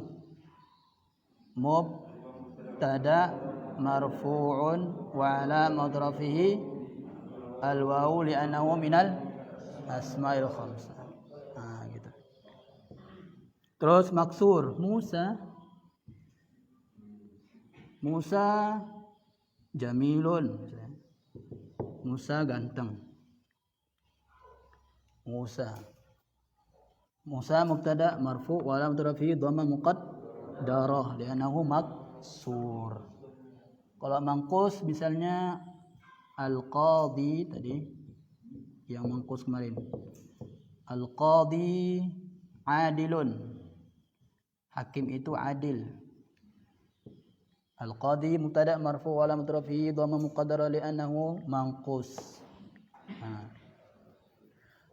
Speaker 1: Mubtada marfu'un wa alamat rafihi al-wawu li'annahu minal asma'il khamsah. Gitu. Terus maksur Musa jamilun. Musa ganteng. Musa mubtada marfu' wa alamat rafihi dhamma muqaddarah li'annahu maksur. Kalau mangkus misalnya al-qadi tadi yang mangkus kemarin. Al-qadi adilun. Hakim itu adil. Al-qadi mubtada marfu' wa alamat rafihi dhamma muqaddarah li'annahu mangkus.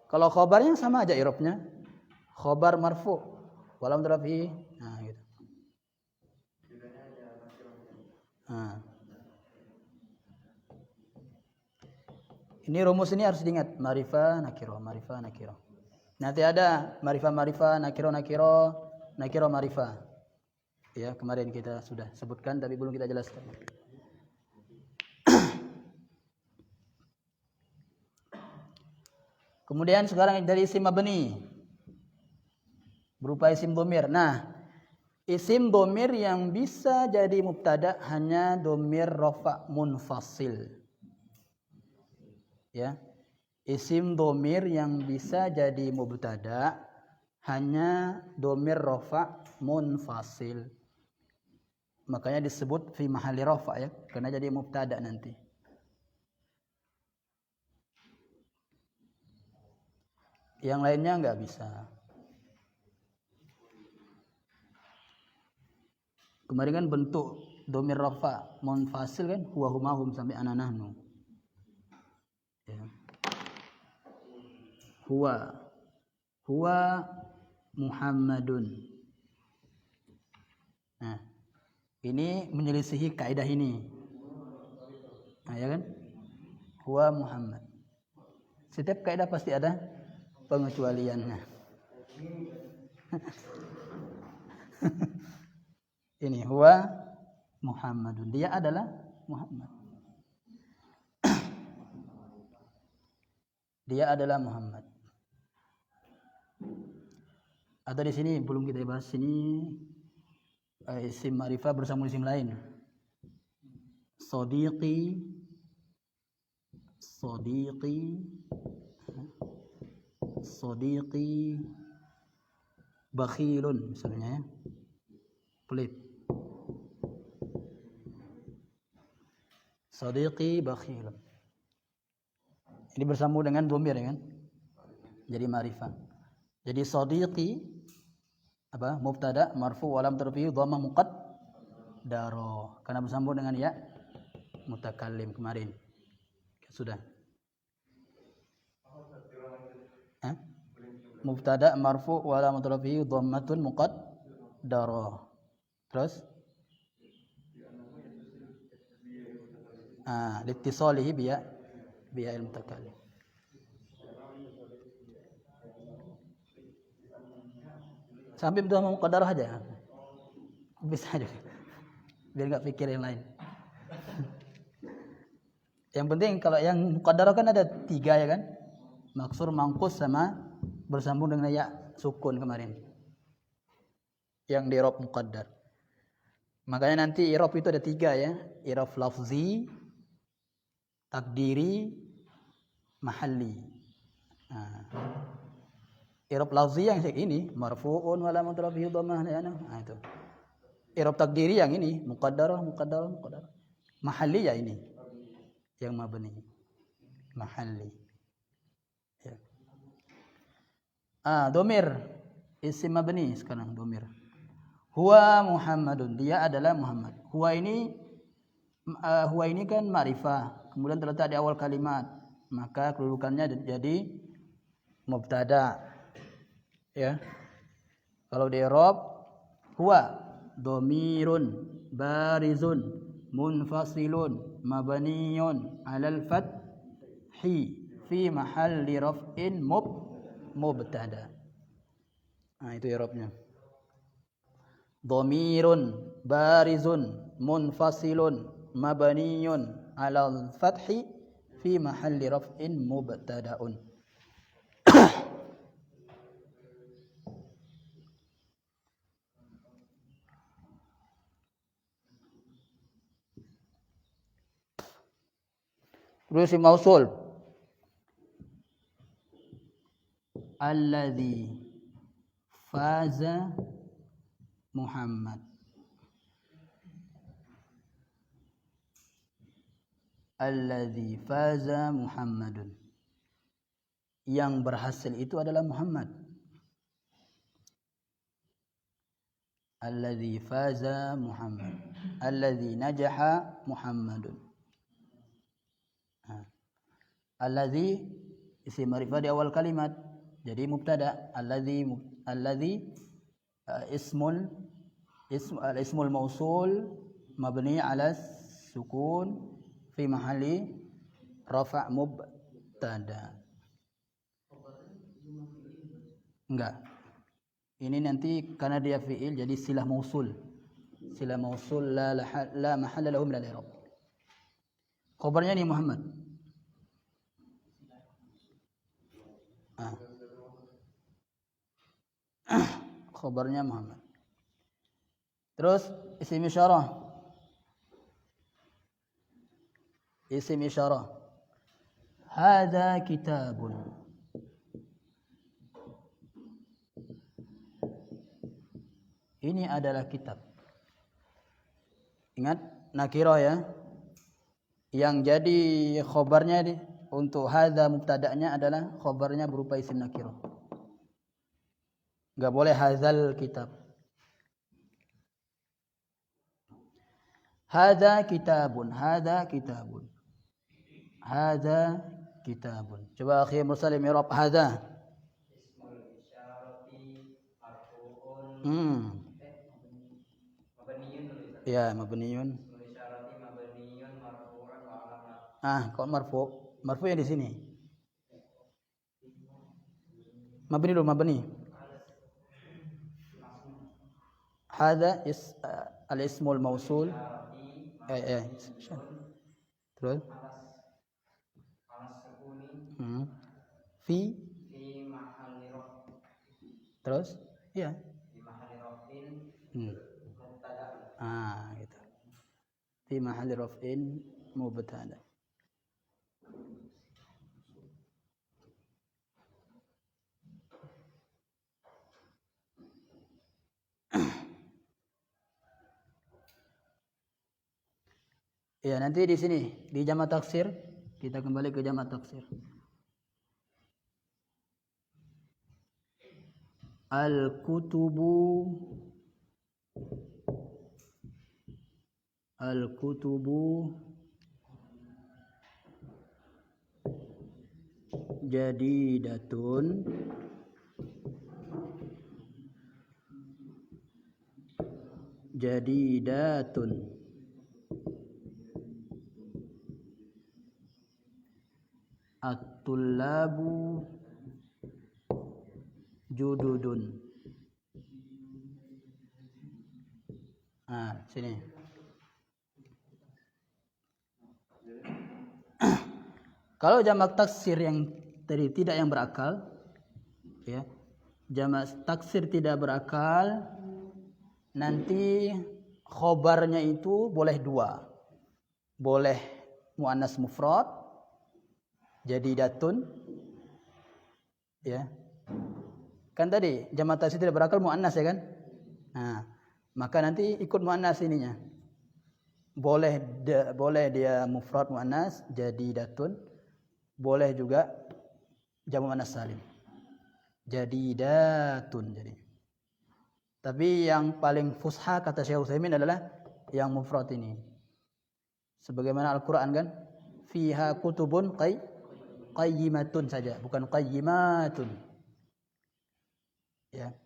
Speaker 1: Kalau khabarnya sama aja i'rabnya. Khabar marfu' wa alamat rafihi. Gitu. Ini rumus ini harus diingat, ma'rifah nakirah. Nanti ada ma'rifah nakirah ma'rifah. Ya, kemarin kita sudah sebutkan tapi belum kita jelaskan. Kemudian sekarang dari isim mabni berupa isim dhamir. Nah, isim dhamir yang bisa jadi mubtada hanya dhamir rafa' munfasil. Ya, isim dhamir yang bisa jadi mubtada hanya dhamir rafa' munfasil. Makanya disebut fi mahalli rafa' ya, karena jadi mubtada nanti. Yang lainnya enggak bisa. Kemarin kan bentuk dhamir rafa' munfasil kan huwa humahum sampai ana nahnu. Ya. Huwa Muhammadun. Nah, ini menyelisihi kaidah ini. Nah, ya kan? Huwa Muhammad. Setiap kaidah pasti ada pengecualiannya. Ini huwa Muhammadun. Dia adalah Muhammad. Dia adalah Muhammad. Atau di sini belum kita bahas ini isim ma'rifah bersama isim lain. Sadiqi bakhilun misalnya ya. Pelit. Sadiqi bakhilun. Ini bersambung dengan dhamir ya kan? Jadi ma'rifah. Jadi sadiqi apa? Mubtada marfu' wa lam tarfihi dhamma muqaddarah. Karena bersambung dengan ya mutakallim kemarin. Sudah. Mubtada marfu' wa lam tarfihi dhammatun muqaddarah. Terus litisalihi biya al-mutakallim. Sampai betul mau muqaddarah aja. Bisa aja. Biar enggak pikir yang lain. Yang penting kalau yang muqaddarah kan ada 3 ya kan? Maksur, mangkus sama bersambung dengan ya sukun kemarin. Yang di i'rab muqaddar. Makanya nanti i'rab itu ada 3 ya. I'rab lafzi, takdiri, mahalli. I'rab lafzi yang ini marfu'un wa lam tarfihi dhammah ya. Itu. I'rab takdiri yang ini muqaddarah. Mahalli ya ini. Yang mabni. Mahalli. Ya. Dhamir isim mabni sekarang dhamir. Huwa Muhammadun, dia adalah Muhammad. Huwa ini kan ma'rifah, kemudian terletak di awal kalimat, maka kedudukannya jadi mubtada. Ya. Kalau di i'rab huwa dhamirun barizun munfasilun mabniyun 'alal fathi fi mahalli raf'in mubtada. mubtada. Nah, itu i'rabnya. Dhamirun barizun munfasilun mabniyun 'alal fathi fi mahalli raf'in mubtada'un. Terus isim mausul. Alladzi faza Muhammad. Alladzi faza Muhammadun. Yang berhasil itu adalah Muhammad. Alladzi faza Muhammad. Alladzi najaha Muhammadun. Alladzi isim ma'rifah di awal kalimat. Jadi mubtada. Alladzi ismul mausul mabni ala sukun fi mahalli rafa' mubtada. Enggak. Ini nanti karena dia fi'il jadi silah mausul. Silah mausul la mahalla lahu min al-i'rab. Khabarnya ini Muhammad. Khabarnya Muhammad. Terus isim isyarah. Isim isyarah. Hadza kitabun. Ini adalah kitab. Ingat nakirah ya. Yang jadi khabarnya untuk hadza mubtada'nya adalah khabarnya berupa isim nakirah. Enggak boleh hadzal kitab. Hadza kitabun, hadza kitabun. Hadza kitabun. Coba akhi Musalim i'rab hadza.
Speaker 3: Ismul isyarati marfu'un. Mabniyun.
Speaker 1: Ya, mabniyun.
Speaker 3: Ismul isyarati mabniyun marfu'un wa alamat.
Speaker 1: Kok marfu? Marfu yang di sini. Mabni dulu, mabni. Hadza al-ismul mausul. Terus
Speaker 3: alas sukuni
Speaker 1: fi
Speaker 3: mahalli raf'.
Speaker 1: terus ya
Speaker 3: Fi mahalli raf'in mubtada.
Speaker 1: Gitu. Fi mahalli raf'in mubtada. Ya, nanti di sini di jamak taksir kita kembali ke jamak taksir. Al-kutubu jadidatun at-tullabu jududun. Sini. Kalau jamak taksir yang tadi tidak yang berakal, ya. Jamak taksir tidak berakal, nanti khobarnya itu boleh dua. Boleh muannas mufrad, jadidatun, ya. Kan tadi jamak taksir tidak berakal muannas ya kan? Maka nanti ikut muannas ininya. Boleh dia mufrad muannas jadidatun, boleh juga jamak muannas salim. Jadidatun jadi. Tapi yang paling fusha kata Syekh Utsaimin adalah yang mufrad ini. Sebagaimana Al-Qur'an kan, fiha kutubun qayyimatun saja, bukan qayyimatun. Ya.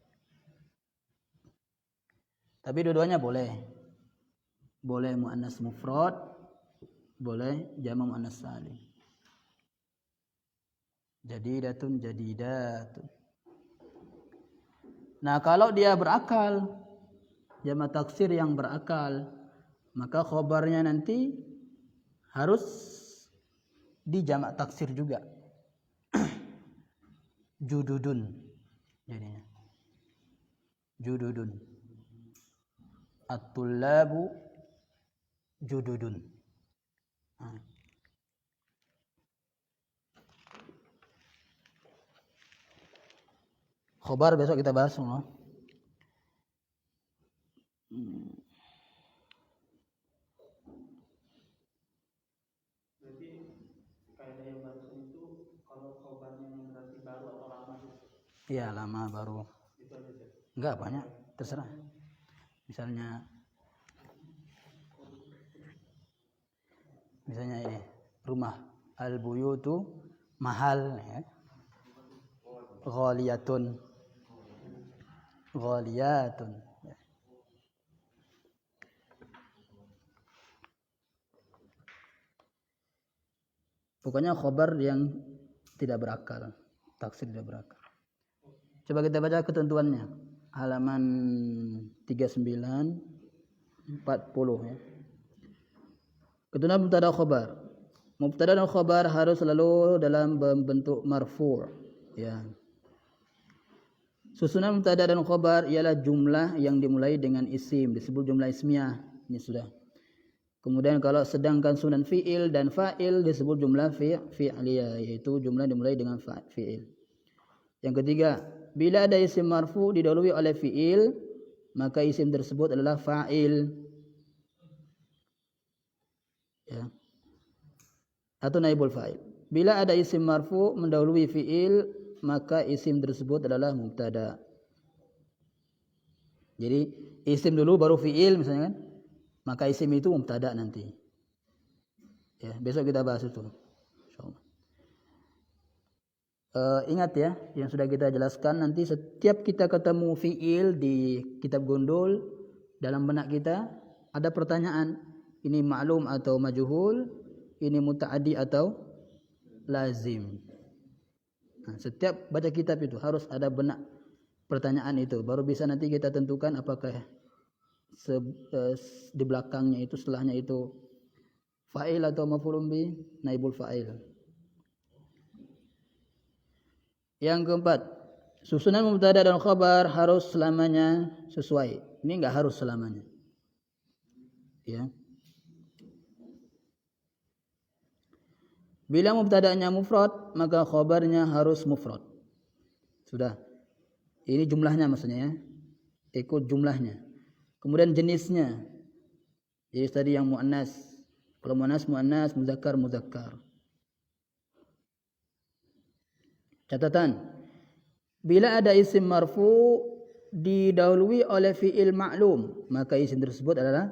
Speaker 1: Tapi dua-duanya boleh. Boleh muannas mufrad, boleh jamak muannas salim. Jadidatun. Nah, kalau dia berakal, jamak taksir yang berakal, maka khobarnya nanti harus di jamak taksir juga. Jududun jadinya. Jududun. At-tullabu jududun. Khobar besok kita bahas semua.
Speaker 4: Berarti kaidah yang barusan itu kalau khobarnya yang berarti baru atau lama gitu.
Speaker 1: Iya, lama baru.
Speaker 4: Itu aja sih.
Speaker 1: Enggak banyak, terserah. Misalnya ini rumah, al-buyutu mahal ya. Ghaliyatun. Ghaliyatun. Pokoknya khobar yang tidak berakal, taksir tidak berakal. Coba kita baca ketentuannya. Halaman 39 40 ya. Ketentuan mubtada khobar. Mubtada dan khobar harus selalu dalam bentuk marfu', ya. Susunan mubtada dan khobar ialah jumlah yang dimulai dengan isim, disebut jumlah ismiyah. Ini sudah. Kemudian kalau sedangkan sunan fi'il dan fa'il disebut jumlah fi'liyah, yaitu jumlah dimulai dengan fi'il. Yang ketiga, bila ada isim marfu didahului oleh fi'il, maka isim tersebut adalah fa'il. Ya. Atau naibul fa'il. Bila ada isim marfu mendahului fi'il, maka isim tersebut adalah mubtada. Jadi isim dulu baru fi'il misalnya kan, maka isim itu mubtada nanti. Ya, besok kita bahas itu. Ingat ya, yang sudah kita jelaskan, nanti setiap kita ketemu fi'il di kitab gondol, dalam benak kita ada pertanyaan, ini ma'lum atau majhul, ini muta'addi atau lazim. Nah, setiap baca kitab itu harus ada benak pertanyaan itu, baru bisa nanti kita tentukan apakah di belakangnya itu, setelahnya itu fa'il atau maf'ulun bi, naibul fa'il. Yang keempat, susunan mubtada dan khabar harus selamanya sesuai. Ini enggak harus selamanya. Ya. Bila mubtada'nya mufrad, maka khabarnya harus mufrad. Sudah. Ini jumlahnya maksudnya ya. Ikut jumlahnya. Kemudian jenisnya. Jadi tadi yang muannas. Kalau muannas, muzakkar, muzakkar. Catatan. Bila ada isim marfu didahului oleh fi'il ma'lum, maka isim tersebut adalah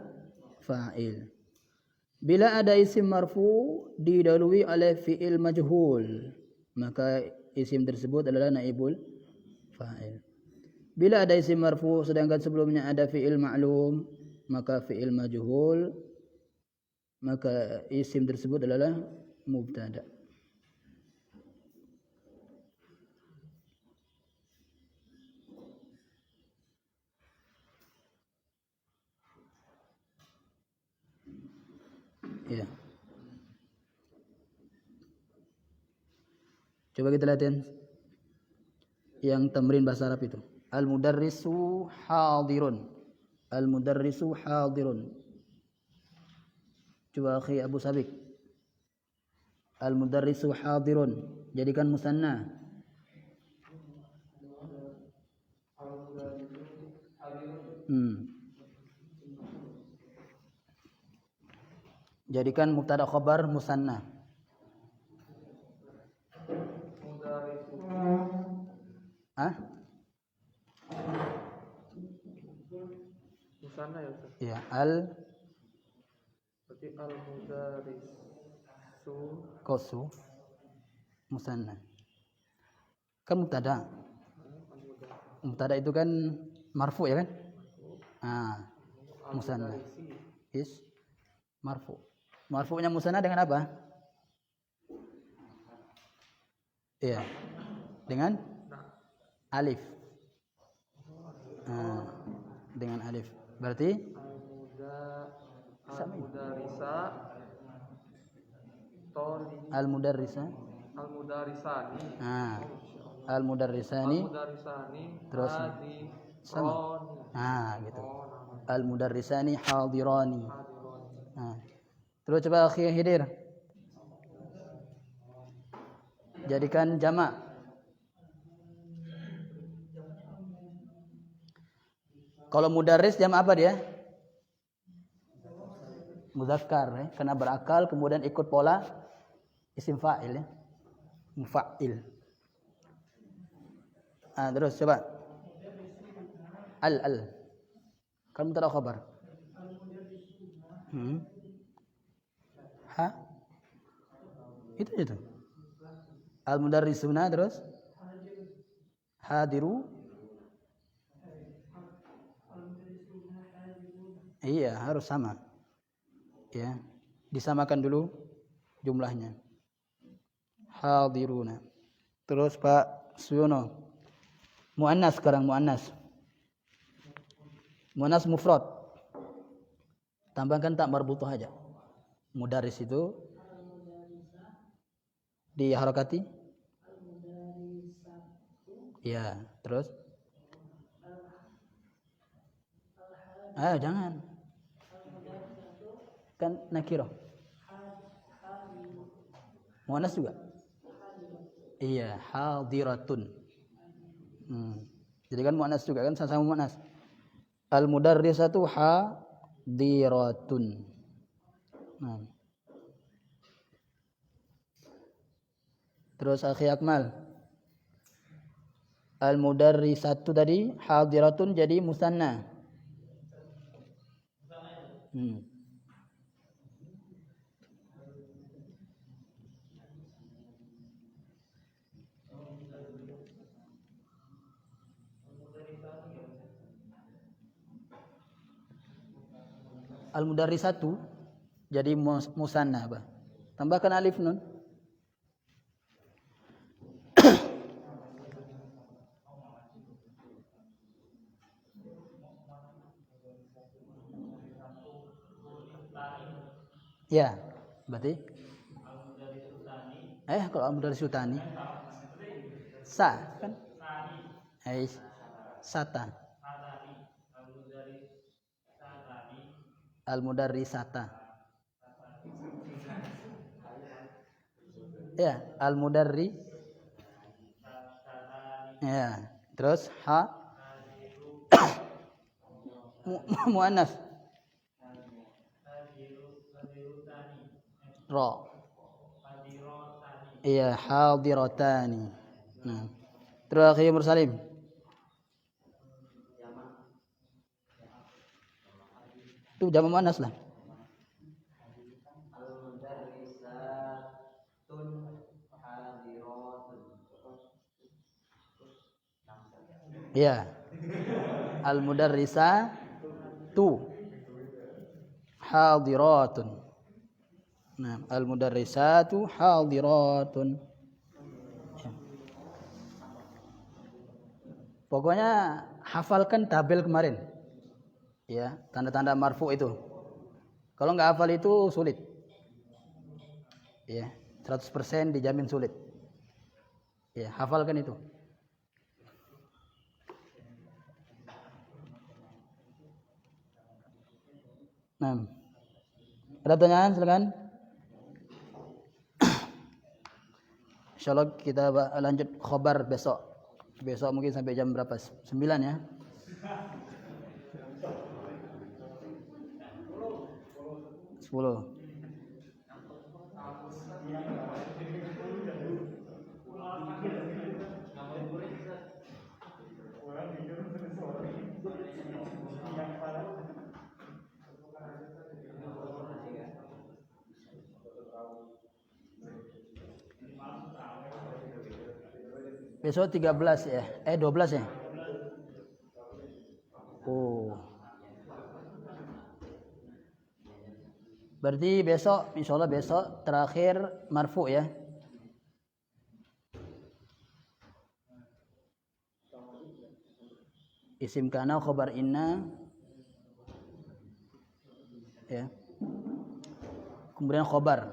Speaker 1: fa'il. Bila ada isim marfu didahului oleh fi'il majhul, maka isim tersebut adalah naibul fa'il. Bila ada isim marfu sedangkan sebelumnya ada fi'il ma'lum, maka fi'il majhul, maka isim tersebut adalah mubtada. Ya. Coba kita lihatin yang tamrin bahasa Arab itu. Al-mudarrisu hadirun. Al-mudarrisu hadirun. Coba akhi Abu Sabik. Al-mudarrisu hadirun. Jadikan musanna. Jadikan mubtada khabar musanna.
Speaker 4: Musanna ya Ustaz?
Speaker 1: Ya,
Speaker 4: Berarti al-mudarrisu
Speaker 1: kosu musanna. Kan mubtada. Mubtada itu kan marfu ya kan? Musanna. Is marfu. Marfu'nya musanna dengan apa? Iya. Dengan alif. dengan alif. Berarti
Speaker 2: Al-mudarisa
Speaker 1: al-mudarrisa.
Speaker 2: al-mudarisani.
Speaker 1: Nah, al-mudarrisani.
Speaker 2: Al-mudarisani
Speaker 1: Terus sama.
Speaker 2: hadironi.
Speaker 1: Nah, gitu.
Speaker 2: Oh, nama
Speaker 1: Al-mudarrisani hadirani.
Speaker 2: hadironi.
Speaker 1: Nah. Terus coba akhi Hidir. Jadikan jamak. Kalau mudarris jamak apa dia? Muzakkar ya, karena berakal kemudian ikut pola isim fa'il ya. Mufa'il. Ah, terus coba. Al. Kamu tahu khabar? Ha? Itu. Al-mudarrisuna terus hadiru. Iya, harus sama. Ya, disamakan dulu jumlahnya. Hadiruna. Terus Pak Suyono. Muannas sekarang muannas. Muannas mufrad. Tambahkan tak marbutuh aja. Mudaris itu diharokati. Ya, terus. Jangan. Kan nakirah. Muannas juga. Iya, hadiratun. Jadi kan muannas juga kan sama-sama muannas. Al-mudarrisatu hadiratun. Nah. Terus akhi Akmal. Al-mudarrisatu tadi hadiratun jadi musanna. Al-mudarrisatu jadi musanna apa? Tambahkan alif nun. Ya, berarti kalau al-mudarrisutani sa kan? Sata. Al-mudarrisata. Ya, al-mudarri. Ya, terus muannas. Ra. Iya, hadiratani. Nah. Terus akhi Mursalim. Itu jamak muannas lah. Iya. Al-mudarrisatu hadiratun. Nah, al-mudarrisatu hadiratun. Ya. Pokoknya hafalkan tabel kemarin. Ya, tanda-tanda marfu itu. Kalau nggak hafal itu sulit. Ya, 100% dijamin sulit. Ya, hafalkan itu. Nah, ada pertanyaan silakan. Insyaallah kita lanjut khobar besok. Besok mungkin sampai jam berapa? 9 ya. Sepuluh. Besok 13 ya. 12 ya. Oh. Berarti besok, insyaallah besok terakhir marfu ya. Isim kana khabar inna ya. Kemudian khobar.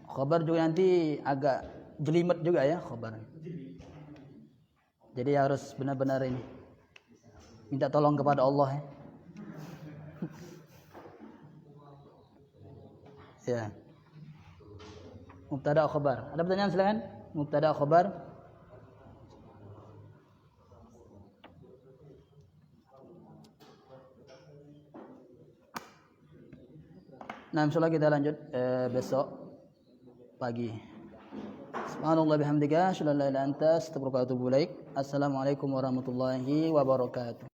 Speaker 1: Khobar juga nanti agak jelimet juga ya khobar. Jadi harus benar-benar ini minta tolong kepada Allah ya. Ya. Mubtada khobar. Ada pertanyaan silakan? Mubtada khobar. Nah, insyaallah kita lanjut besok pagi. Subhanallah bihamdika, asyhadu an la ilaha illa anta, astaghfiruka wa atubu ilaik. Assalamualaikum warahmatullahi wabarakatuh.